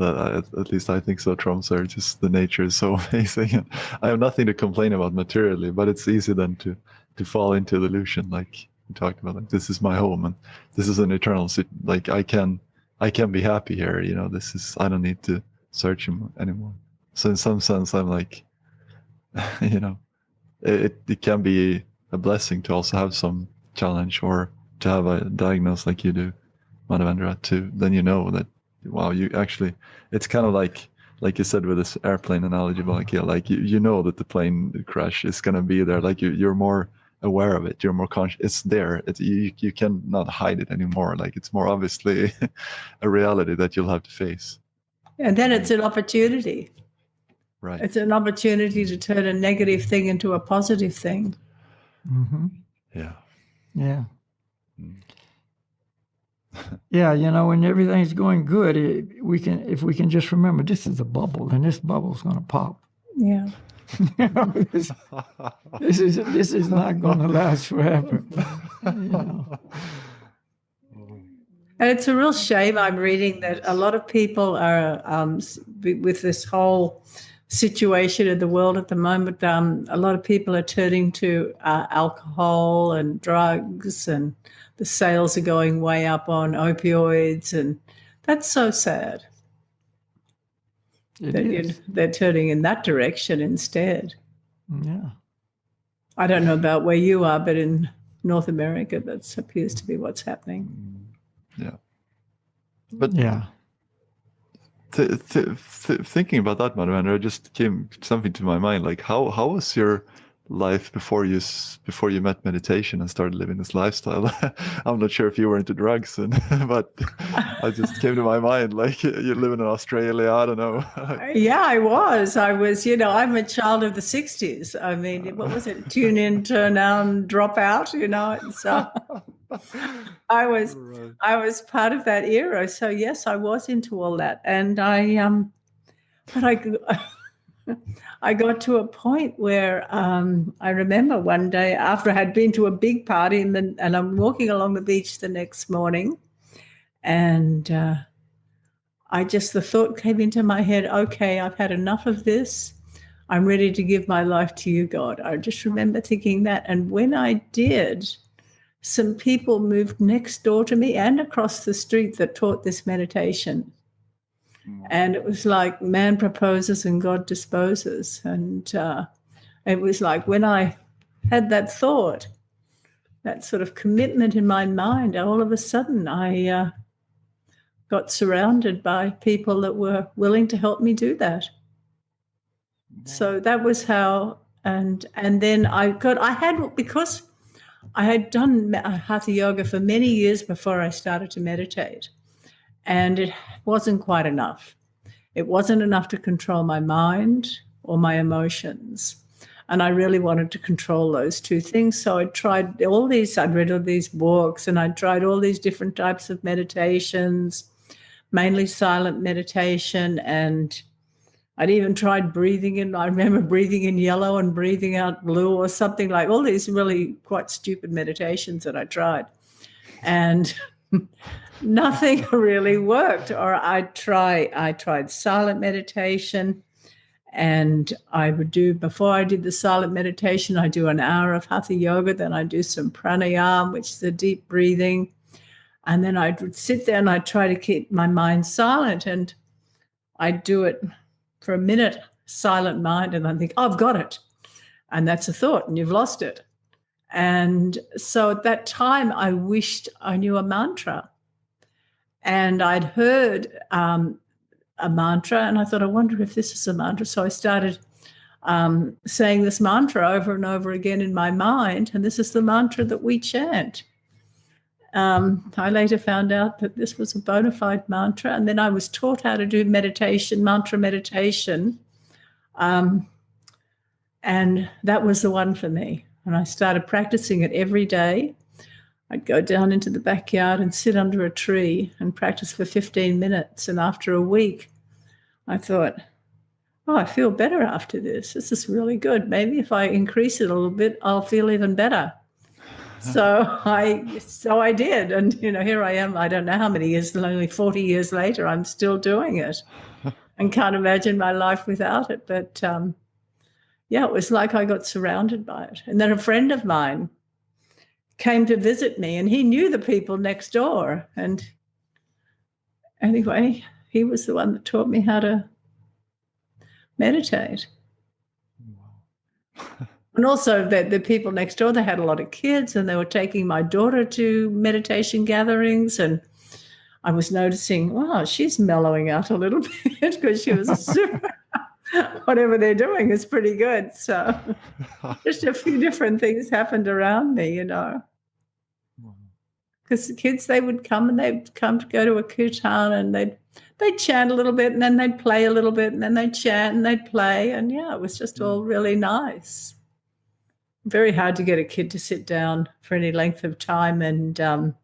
Speaker 1: At least I think so. Tromsø, just the nature is so amazing. And I have nothing to complain about materially, but it's easy then to fall into the illusion, like you talked about. Like this is my home, and this is an eternal. Like I can be happy here. You know, I don't need to search him anymore. So in some sense, I'm like, you know, it can be a blessing to also have some challenge or to have a diagnosis like you do, Madhavendra. Then you know that. Wow, you actually, it's kind of like you said with this airplane analogy, Balakhilya, like you know that the plane crash is going to be there. Like you're more aware of it. You're more conscious. It's there. You cannot hide it anymore. Like it's more obviously a reality that you'll have to face.
Speaker 2: And then it's an opportunity.
Speaker 1: Right.
Speaker 2: It's an opportunity to turn a negative thing into a positive thing.
Speaker 3: Mm-hmm.
Speaker 1: Yeah.
Speaker 3: Yeah. Yeah, you know, when everything's going good, if we can just remember this is a bubble, and this bubble's going to pop.
Speaker 2: Yeah.
Speaker 3: You know, this is not going to last forever. You know.
Speaker 2: And it's a real shame. I'm reading that a lot of people are with this whole situation in the world at the moment. A lot of people are turning to alcohol and drugs, and the sales are going way up on opioids, and that's so sad. They're turning in that direction instead.
Speaker 3: Yeah.
Speaker 2: I don't know about where you are, but in North America, that appears to be what's happening.
Speaker 1: Yeah. But
Speaker 3: yeah.
Speaker 1: Thinking about that, Madhavendra, just came something to my mind. Like, how was your life before you met meditation and started living this lifestyle? I'm not sure if you were into drugs, but I just came to my mind. Like, you're living in Australia. I don't know.
Speaker 2: Yeah, I was. You know, I'm a child of the 60s. I mean, what was it? Tune in, turn on, drop out, you know. So I was
Speaker 1: Right.
Speaker 2: I was part of that era. So yes, I was into all that. And but I got to a point where I remember one day after I had been to a big party and I'm walking along the beach the next morning, and the thought came into my head, okay, I've had enough of this. I'm ready to give my life to you, God. I just remember thinking that. And when I did, some people moved next door to me and across the street that taught this meditation. And it was like man proposes and God disposes. And it was like when I had that thought, that sort of commitment in my mind, all of a sudden I got surrounded by people that were willing to help me do that. So that was how, and then because I had done hatha yoga for many years before I started to meditate, and it wasn't quite enough. It wasn't enough to control my mind or my emotions. And I really wanted to control those two things. So I'd read all these books, and I'd tried all these different types of meditations, mainly silent meditation, and I'd even tried breathing in. I remember breathing in yellow and breathing out blue or something, like all these really quite stupid meditations that I tried. And nothing really worked. Or I tried silent meditation, and before I did the silent meditation, I do an hour of hatha yoga, then I do some pranayama, which is the deep breathing. And then I'd sit there and I'd try to keep my mind silent, and I'd do it for a minute, silent mind, and I think, oh, I've got it. And that's a thought, and you've lost it. And so at that time, I wished I knew a mantra. And I'd heard a mantra, and I thought, I wonder if this is a mantra. So I started saying this mantra over and over again in my mind, and this is the mantra that we chant. I later found out that this was a bona fide mantra, and then I was taught how to do mantra meditation, and that was the one for me. And I started practicing it every day. I'd go down into the backyard and sit under a tree and practice for 15 minutes. And after a week, I thought, oh, I feel better after this. This is really good. Maybe if I increase it a little bit, I'll feel even better. So I did. And, here I am. I don't know how many years, only 40 years later, I'm still doing it and can't imagine my life without it. But, it was like I got surrounded by it. And then a friend of mine came to visit me, and he knew the people next door. And anyway, he was the one that taught me how to meditate. Wow. And also the people next door, they had a lot of kids, and they were taking my daughter to meditation gatherings. And I was noticing, wow, she's mellowing out a little bit because she was super, whatever they're doing is pretty good. So just a few different things happened around me, Because the kids, they would come, and they'd come to go to a kirtan, and they'd chant a little bit, and then they'd play a little bit, and then they'd chant and they'd play. And it was just all really nice. Very hard to get a kid to sit down for any length of time and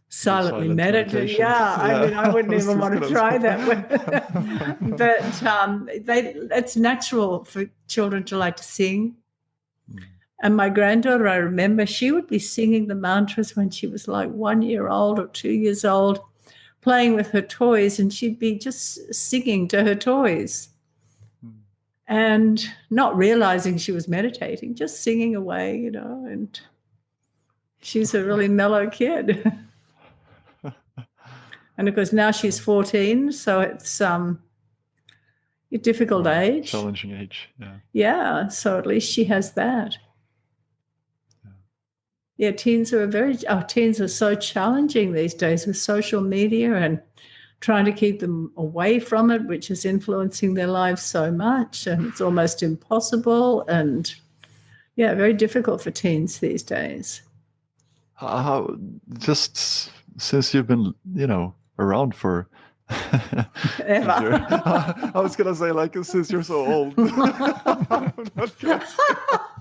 Speaker 2: silently meditate. Yeah, I mean, I wouldn't even want to try that. But it's natural for children to like to sing. And my granddaughter, I remember, she would be singing the mantras when she was like 1 year old or 2 years old, playing with her toys, and she'd be just singing to her toys and not realizing she was meditating, just singing away, and she's a really mellow kid. And of course, now she's 14, so it's a difficult age.
Speaker 1: Challenging age, yeah.
Speaker 2: Yeah, so at least she has that. Yeah, teens are so challenging these days with social media and trying to keep them away from it, which is influencing their lives so much, and it's almost impossible. And very difficult for teens these days.
Speaker 1: How just since you've been, around for
Speaker 2: ever.
Speaker 1: I was gonna say, like, since you're so old.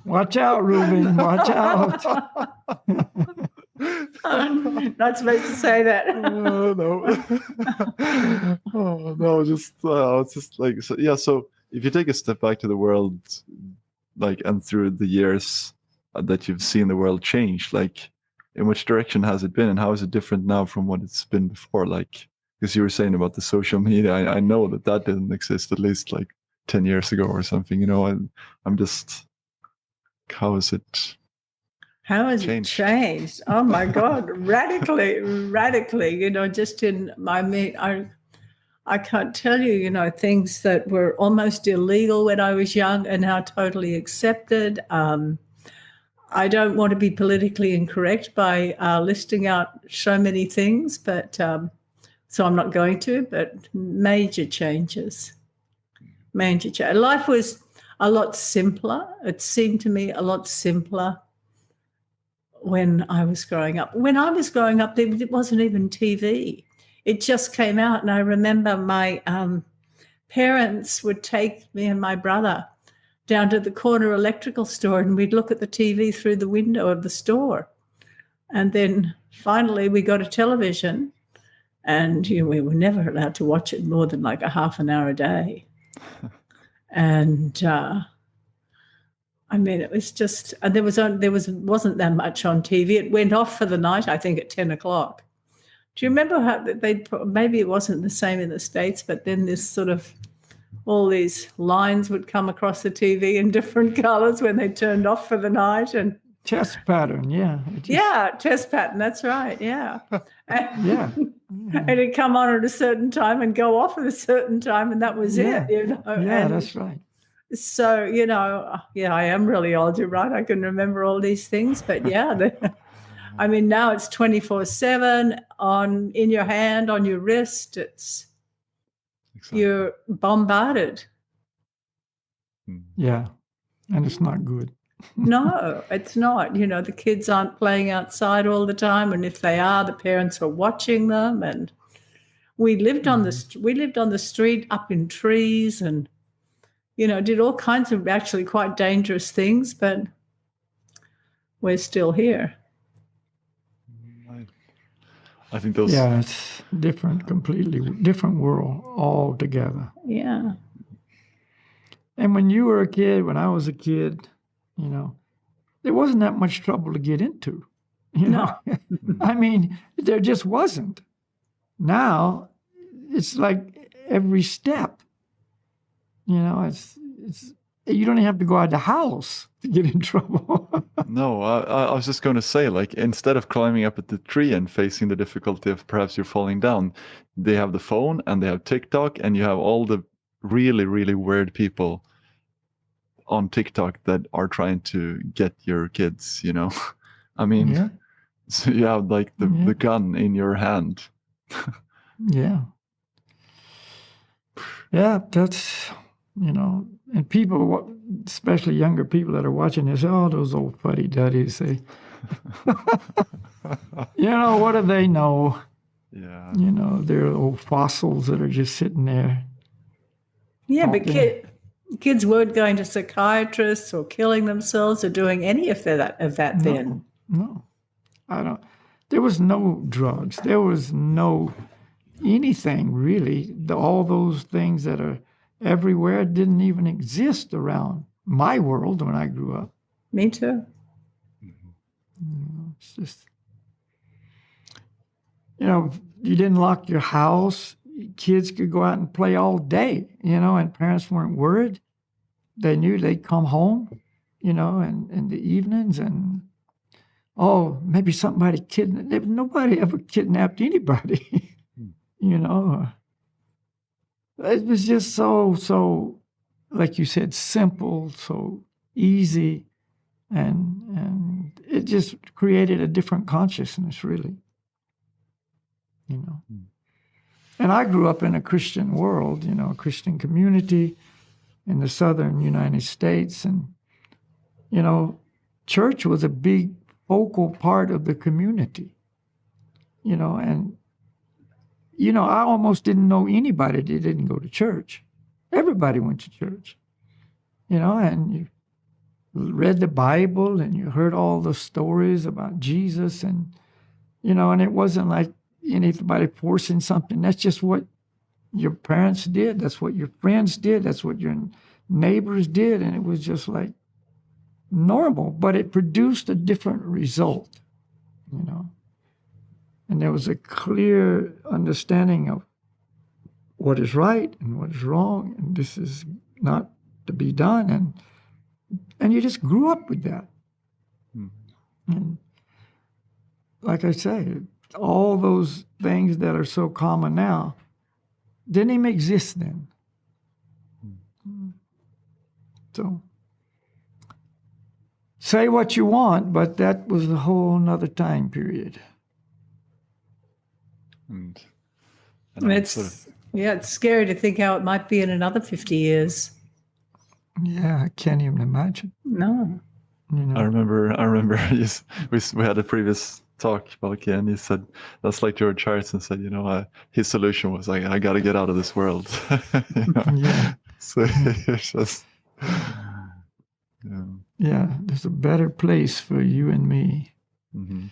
Speaker 3: Watch out, Ruben. Watch out.
Speaker 2: Not supposed to say that.
Speaker 1: No. Oh no, it's just like so. Yeah, so if you take a step back to the world, like, and through the years that you've seen the world change, like, in which direction has it been, and how is it different now from what it's been before? Like, because you were saying about the social media, I know that didn't exist at least like 10 years ago or something. You know, I'm just, how is it?
Speaker 2: How has it changed? Oh my God, radically. You know, just I can't tell you, you know, things that were almost illegal when I was young are now totally accepted. I don't want to be politically incorrect by listing out so many things, but so I'm not going to, but major changes. Life was a lot simpler. It seemed to me a lot simpler when I was growing up. When I was growing up, it wasn't even TV. It just came out, and I remember my parents would take me and my brother down to the corner electrical store, and we'd look at the TV through the window of the store. And then finally we got a television, and you know, we were never allowed to watch it more than like a half an hour a day. And I mean, it was just, and wasn't that much on TV. It went off for the night, I think, at 10 o'clock. Do you remember how maybe it wasn't the same in the States, but then this sort of, all these lines would come across the TV in different colors when they turned off for the night. And
Speaker 3: chess pattern, yeah.
Speaker 2: Chess pattern, that's right, yeah. And,
Speaker 3: yeah.
Speaker 2: And it'd come on at a certain time and go off at a certain time, and that was it, you know.
Speaker 3: Yeah,
Speaker 2: and
Speaker 3: that's right.
Speaker 2: so, you know, yeah, I am really old, you're right. I can remember all these things, but yeah, I mean, now it's 24/7 in your hand, on your wrist. It's exactly. You're bombarded.
Speaker 3: Yeah, and it's not good.
Speaker 2: No, it's not. You know, the kids aren't playing outside all the time, and if they are, the parents are watching them. And we lived on the street, up in trees, and you know, did all kinds of actually quite dangerous things, but we're still here.
Speaker 1: I think those.
Speaker 3: Yeah, it's completely different world altogether.
Speaker 2: Yeah.
Speaker 3: And when you were a kid, when I was a kid, you know, there wasn't that much trouble to get into. You know, I mean, there just wasn't. Now, it's like every step. You know, it's you don't even have to go out of the house to get in trouble.
Speaker 1: No, I was just going to say, like, instead of climbing up at the tree and facing the difficulty of perhaps you're falling down, they have the phone and they have TikTok, and you have all the really, really weird people on TikTok that are trying to get your kids, you know. I mean, so you have like the gun in your hand.
Speaker 3: Yeah, that's, you know, and people, especially younger people that are watching this, oh, those old fuddy-duddies, they, you know, what do they know?
Speaker 1: Yeah.
Speaker 3: You know, they're old fossils that are just sitting there.
Speaker 2: Yeah, but kids weren't going to psychiatrists or killing themselves or doing any of that then.
Speaker 3: No, I don't. There was no drugs. There was no anything really. All those things that are everywhere didn't even exist around my world when I grew up.
Speaker 2: Me too.
Speaker 3: It's just, you know, you didn't lock your house. Kids could go out and play all day, you know, and parents weren't worried. They knew they'd come home, you know, and in the evenings, and maybe somebody kidnapped. Nobody ever kidnapped anybody, you know. It was just so, like you said, simple, so easy, and it just created a different consciousness, really, you know. And I grew up in a Christian world, you know, a Christian community in the southern United States. And, you know, church was a big focal part of the community, you know. And, you know, I almost didn't know anybody that didn't go to church. Everybody went to church, you know, and you read the Bible and you heard all the stories about Jesus. And and it wasn't like anybody forcing something. That's just what your parents did. That's what your friends did. That's what your neighbors did. And it was just like normal, but it produced a different result, And there was a clear understanding of what is right and what is wrong, and this is not to be done. And you just grew up with that. And like I say, all those things that are so common now didn't even exist then. So say what you want, but that was a whole nother time period.
Speaker 1: And
Speaker 2: it's scary to think how it might be in another 50 years.
Speaker 3: Yeah, I can't even imagine.
Speaker 2: No.
Speaker 1: I remember we had a previous talk, Balakhilya, and he said, that's like George Harrison said, his solution was like, I got to get out of this world.
Speaker 3: Yeah.
Speaker 1: So it's just,
Speaker 3: yeah, there's a better place for you and me.
Speaker 1: Mm-hmm.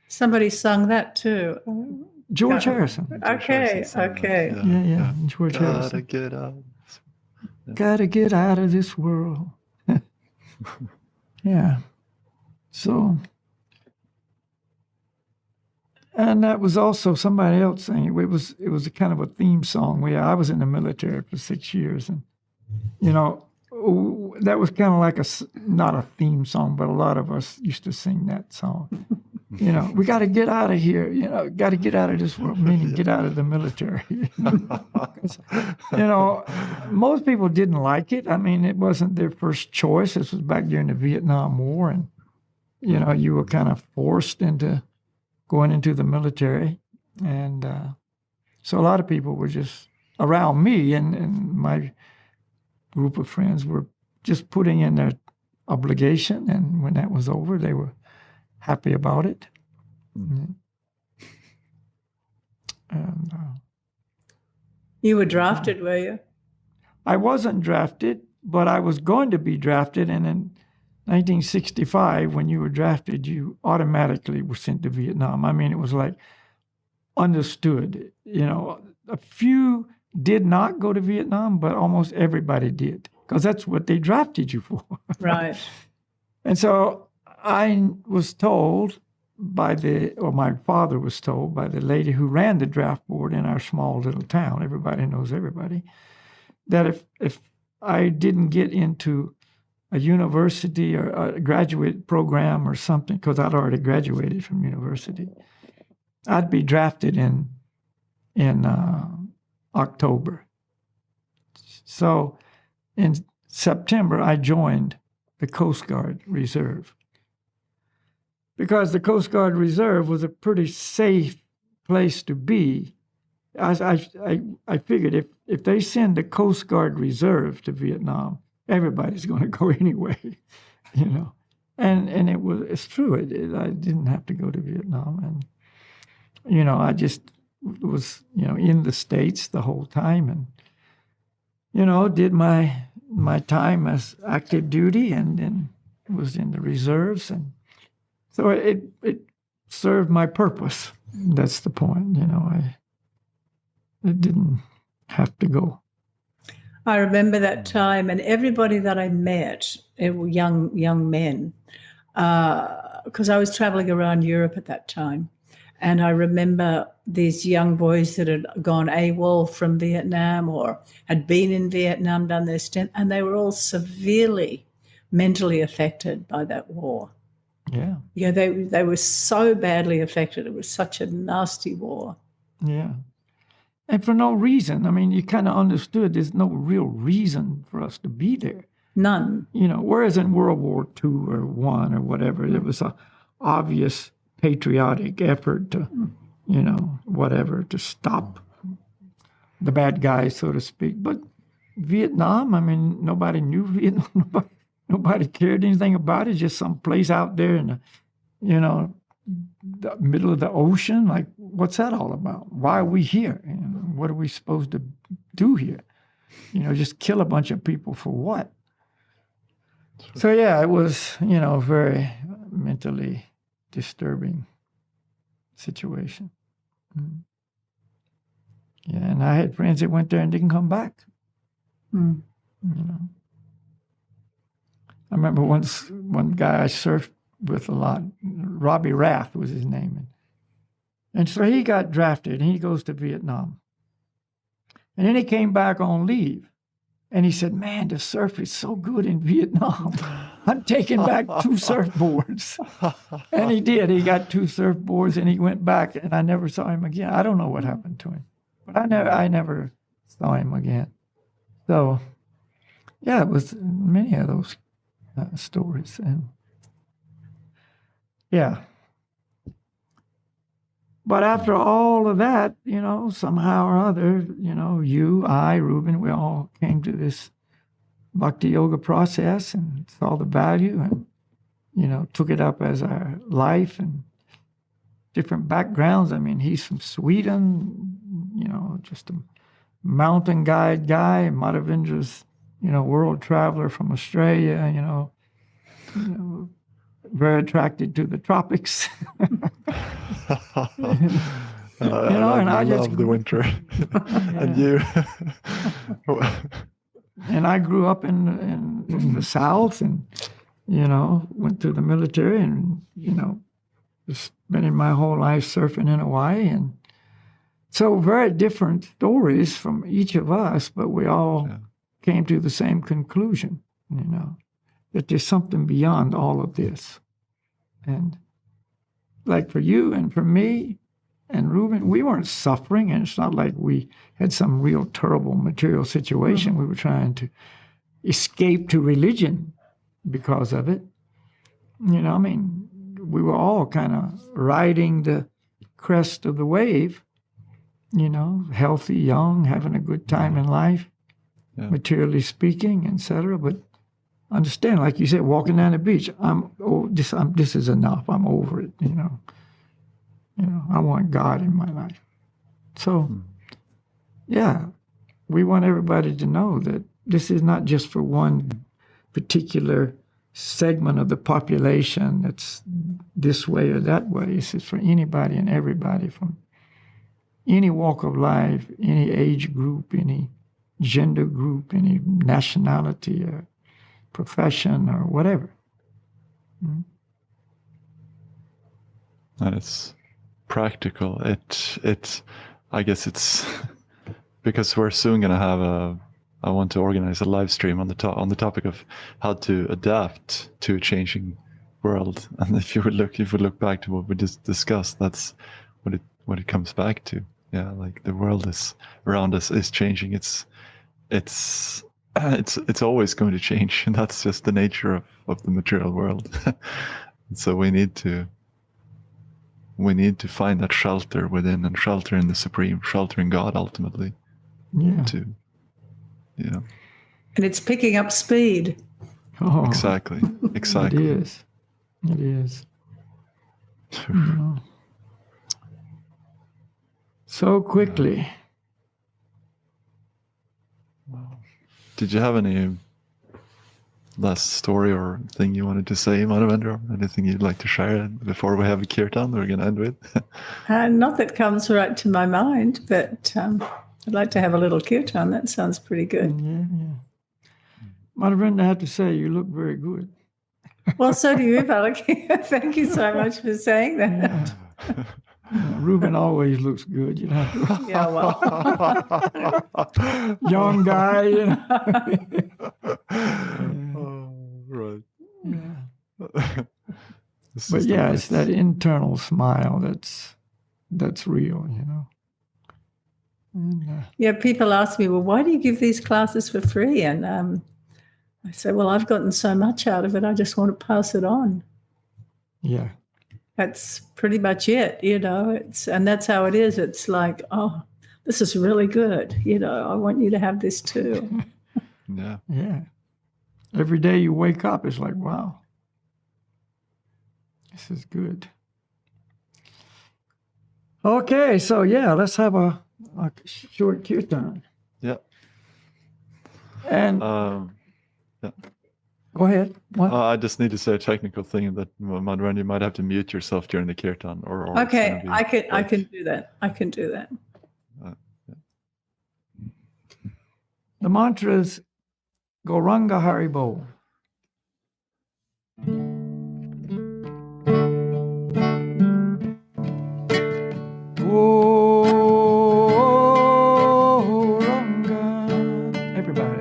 Speaker 3: Somebody
Speaker 2: sung that too.
Speaker 3: George Harrison.
Speaker 2: Okay.
Speaker 3: Yeah. George Harrison.
Speaker 1: Get out.
Speaker 3: Gotta get out of this world. Yeah. So, and that was also somebody else saying it was a kind of a theme song. I was in the military for 6 years, and that was kind of like not a theme song, but a lot of us used to sing that song. We got to get out of here. Got to get out of this world, meaning get out of the military. Most people didn't like it. I mean, it wasn't their first choice. This was back during the Vietnam War, and you were kind of forced into going into the military, and so a lot of people were just around me, and my group of friends were just putting in their obligation, and when that was over, they were happy about it. Mm-hmm. And
Speaker 2: you were drafted, were you?
Speaker 3: I wasn't drafted, but I was going to be drafted. And in 1965, when you were drafted, you automatically were sent to Vietnam. I mean, it was like understood. A few did not go to Vietnam, but almost everybody did, because that's what they drafted you for.
Speaker 2: Right.
Speaker 3: And so I was told my father was told by the lady who ran the draft board in our small little town, everybody knows everybody, that if I didn't get into a university or a graduate program or something, because I'd already graduated from university, I'd be drafted in October. So in September, I joined the Coast Guard Reserve, because the Coast Guard Reserve was a pretty safe place to be. I figured if they send the Coast Guard Reserve to Vietnam, everybody's going to go anyway, And it's true. I didn't have to go to Vietnam, and I just was in the States the whole time, and did my time as active duty, and then was in the reserves, and so it served my purpose. That's the point, I didn't have to go.
Speaker 2: I remember that time, and everybody that I met, young men, because I was traveling around Europe at that time, and I remember these young boys that had gone AWOL from Vietnam or had been in Vietnam, done their stint, and they were all severely mentally affected by that war.
Speaker 3: Yeah.
Speaker 2: Yeah, they were so badly affected. It was such a nasty war.
Speaker 3: Yeah. And for no reason. I mean, you kind of understood there's no real reason for us to be there.
Speaker 2: None.
Speaker 3: Whereas in World War II or I or whatever, there was an obvious patriotic effort to, to stop the bad guys, so to speak. But Vietnam, I mean, nobody knew Vietnam. Nobody cared anything about it. Just some place out there in the middle of the ocean. Like, what's that all about? Why are we here? What are we supposed to do here? Just kill a bunch of people for what? So yeah, it was very mentally disturbing situation. Mm. Yeah, and I had friends that went there and didn't come back.
Speaker 2: Mm.
Speaker 3: You know, I remember once one guy I surfed with a lot, Robbie Rath was his name, and so he got drafted and he goes to Vietnam, and then he came back on leave, and he said, "Man, the surf is so good in Vietnam. I'm taking back 2 surfboards." And he did. He got 2 surfboards, and he went back, and I never saw him again. I don't know what happened to him, but I never saw him again. So, yeah, it was many of those stories, and yeah. But after all of that, you know, somehow or other, you know, you, I, Ruben, we all came to this bhakti yoga process and saw the value and, you know, took it up as our life and different backgrounds. I mean, he's from Sweden, you know, just a mountain guide guy. Madhavendra's, you know, world traveler from Australia, you know, very attracted to the tropics.
Speaker 1: I love the winter. And you.
Speaker 3: And I grew up in the South and, you know, went to the military and, you know, spending my whole life surfing in Hawaii. And so very different stories from each of us, but we all came to the same conclusion, you know, that there's something beyond all of this. And like for you and for me and Ruben, we weren't suffering, and it's not like we had some real terrible material situation. We were trying to escape to religion because of it. You know, I mean, we were all kind of riding the crest of the wave, you know, healthy, young, having a good time in life, materially speaking, etc. But understand, like you said, walking down the beach, this is enough. I'm over it, you know. You know, I want God in my life. So, yeah, we want everybody to know that this is not just for one particular segment of the population that's this way or that way. This is for anybody and everybody from any walk of life, any age group, any gender group, any nationality or profession or whatever.
Speaker 1: And it's practical. I guess it's because we're soon gonna have I want to organize a live stream on the topic of how to adapt to a changing world. And if we look back to what we just discussed, that's what it comes back to. Yeah, like the world is around us is changing. It's always going to change, and that's just the nature of the material world. So we need to find that shelter within, and shelter in the Supreme, shelter in God ultimately.
Speaker 3: Yeah.
Speaker 2: And it's picking up speed.
Speaker 3: Oh,
Speaker 1: exactly.
Speaker 3: It is. You know. So quickly.
Speaker 1: Did you have any last story or thing you wanted to say, Madhavendra? Anything you'd like to share before we have a kirtan we're going to end with?
Speaker 2: Not that comes right to my mind, but I'd like to have a little kirtan. That sounds pretty good.
Speaker 3: Yeah. Madhavendra, I have to say, you look very good.
Speaker 2: Well, so do you, Balakhilya. Thank you so much for saying that.
Speaker 3: Yeah. Ruben always looks good, you know.
Speaker 2: Yeah, well.
Speaker 3: Young guy, you know.
Speaker 1: Right.
Speaker 3: Yeah. But yeah, it's that internal smile that's real, you know. And,
Speaker 2: yeah, people ask me, well, why do you give these classes for free? And I say, well, I've gotten so much out of it, I just want to pass it on.
Speaker 3: Yeah.
Speaker 2: That's pretty much it, you know. And that's how it is. It's like, oh, this is really good. You know, I want you to have this too.
Speaker 1: Yeah.
Speaker 3: Yeah. Every day you wake up, it's like, wow, this is good. Okay, so yeah, let's have a short kirtan.
Speaker 1: Yeah.
Speaker 3: And
Speaker 1: yeah.
Speaker 3: Go ahead. What?
Speaker 1: I just need to say a technical thing that Madhavendra, you might have to mute yourself during the kirtan, or it's
Speaker 2: Okay,
Speaker 1: gonna be
Speaker 2: I can do that. I can do that.
Speaker 3: The mantras Gauranga Haribo. Gauranga. Everybody.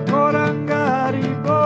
Speaker 3: Goranga Haribo.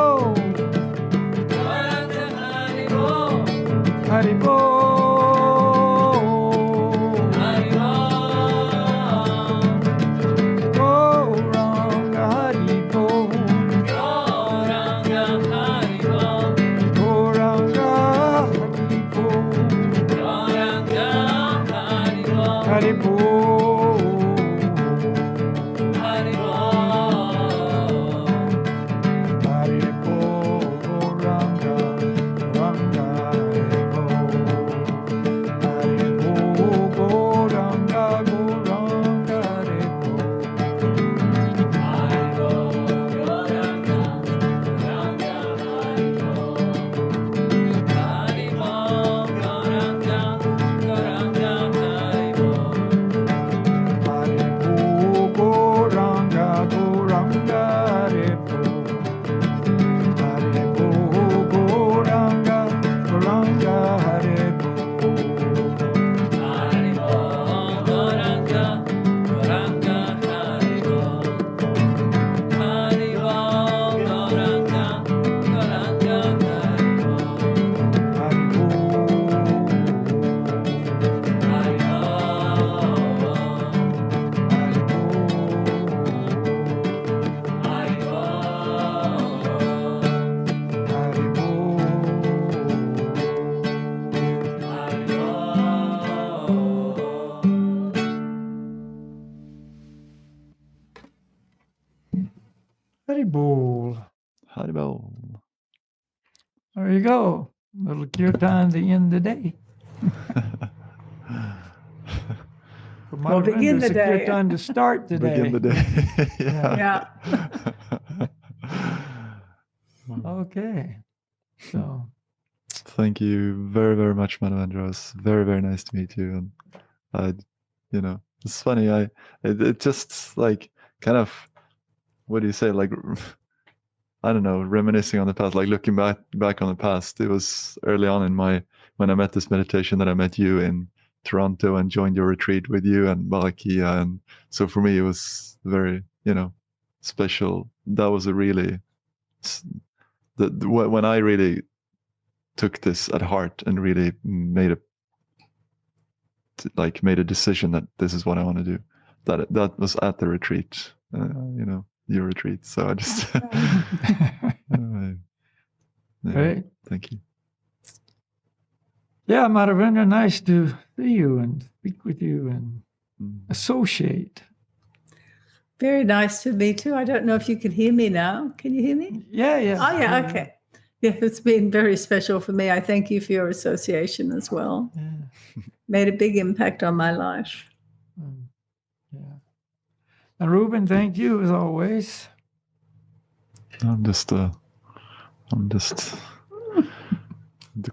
Speaker 3: Haribol.
Speaker 1: Haribol.
Speaker 3: There you go. Little kirtan to end the day.
Speaker 2: We'll begin the day.
Speaker 3: Kirtan to start the day.
Speaker 1: Begin the day.
Speaker 2: Yeah.
Speaker 3: Okay. So.
Speaker 1: Thank you very, very much, Madhavendra. It was very, very nice to meet you. And it's funny. It just like kind of, what do you say? Like, I don't know, reminiscing on the past, like looking back on the past. It was early on when I met this meditation that I met you in Toronto and joined your retreat with you and Balakhilya. And so for me, it was very, special. That was a really, when I really took this at heart and really made a decision that this is what I want to do. That was at the retreat, your retreat. So I just,
Speaker 3: Great.
Speaker 1: Thank you.
Speaker 3: Yeah, Madhavendra, nice to see you and speak with you and associate.
Speaker 2: Very nice to meet you. I don't know if you can hear me now. Can you hear me?
Speaker 3: Yeah.
Speaker 2: Oh, yeah, okay. Yeah, it's been very special for me. I thank you for your association as well.
Speaker 3: Yeah.
Speaker 2: Made a big impact on my life.
Speaker 3: Yeah. And Ruben, thank you as always.
Speaker 1: I'm just the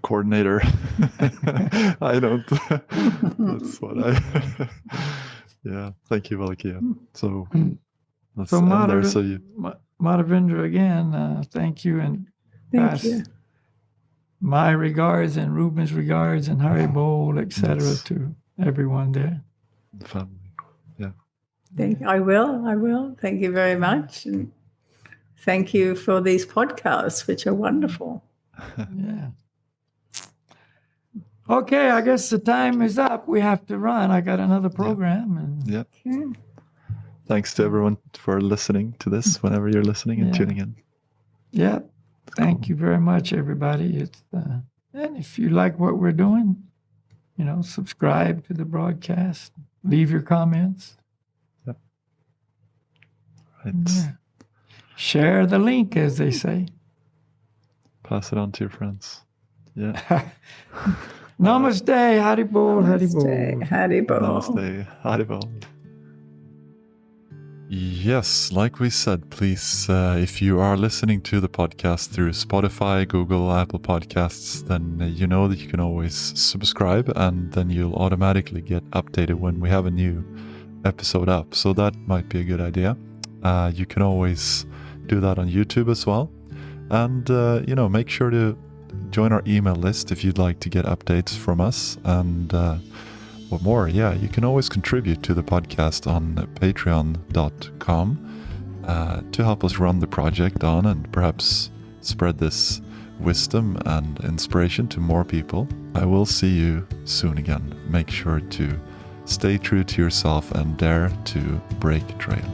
Speaker 1: coordinator. I don't. That's what I. Yeah. Thank you, Balakhilya. So let's end there. So
Speaker 3: Madhavendra again. Thank you and
Speaker 2: thank you.
Speaker 3: My regards and Ruben's regards and Haribol, etc. to everyone there.
Speaker 1: The family. Yeah.
Speaker 2: I will. Thank you very much. And thank you for these podcasts, which are wonderful.
Speaker 3: Yeah. Okay, I guess the time is up. We have to run. I got another program.
Speaker 1: Yeah. Thanks to everyone for listening to this whenever you're listening and tuning in.
Speaker 3: Yeah. Thank you very much, everybody. And if you like what we're doing, subscribe to the broadcast. Leave your comments.
Speaker 1: Yep. Right.
Speaker 3: Yeah. Share the link, as they say.
Speaker 1: Pass it on to your friends. Yeah.
Speaker 3: Namaste, Haribol, Haribol.
Speaker 2: Haribol.
Speaker 1: Namaste, Haribol. Yes, like we said, please, if you are listening to the podcast through Spotify, Google, Apple Podcasts, then you know that you can always subscribe and then you'll automatically get updated when we have a new episode up. So that might be a good idea. You can always do that on YouTube as well. And, make sure to join our email list if you'd like to get updates from us. And or more, you can always contribute to the podcast on patreon.com to help us run the project on and perhaps spread this wisdom and inspiration to more people. I will see you soon again. Make sure to stay true to yourself and dare to break trail.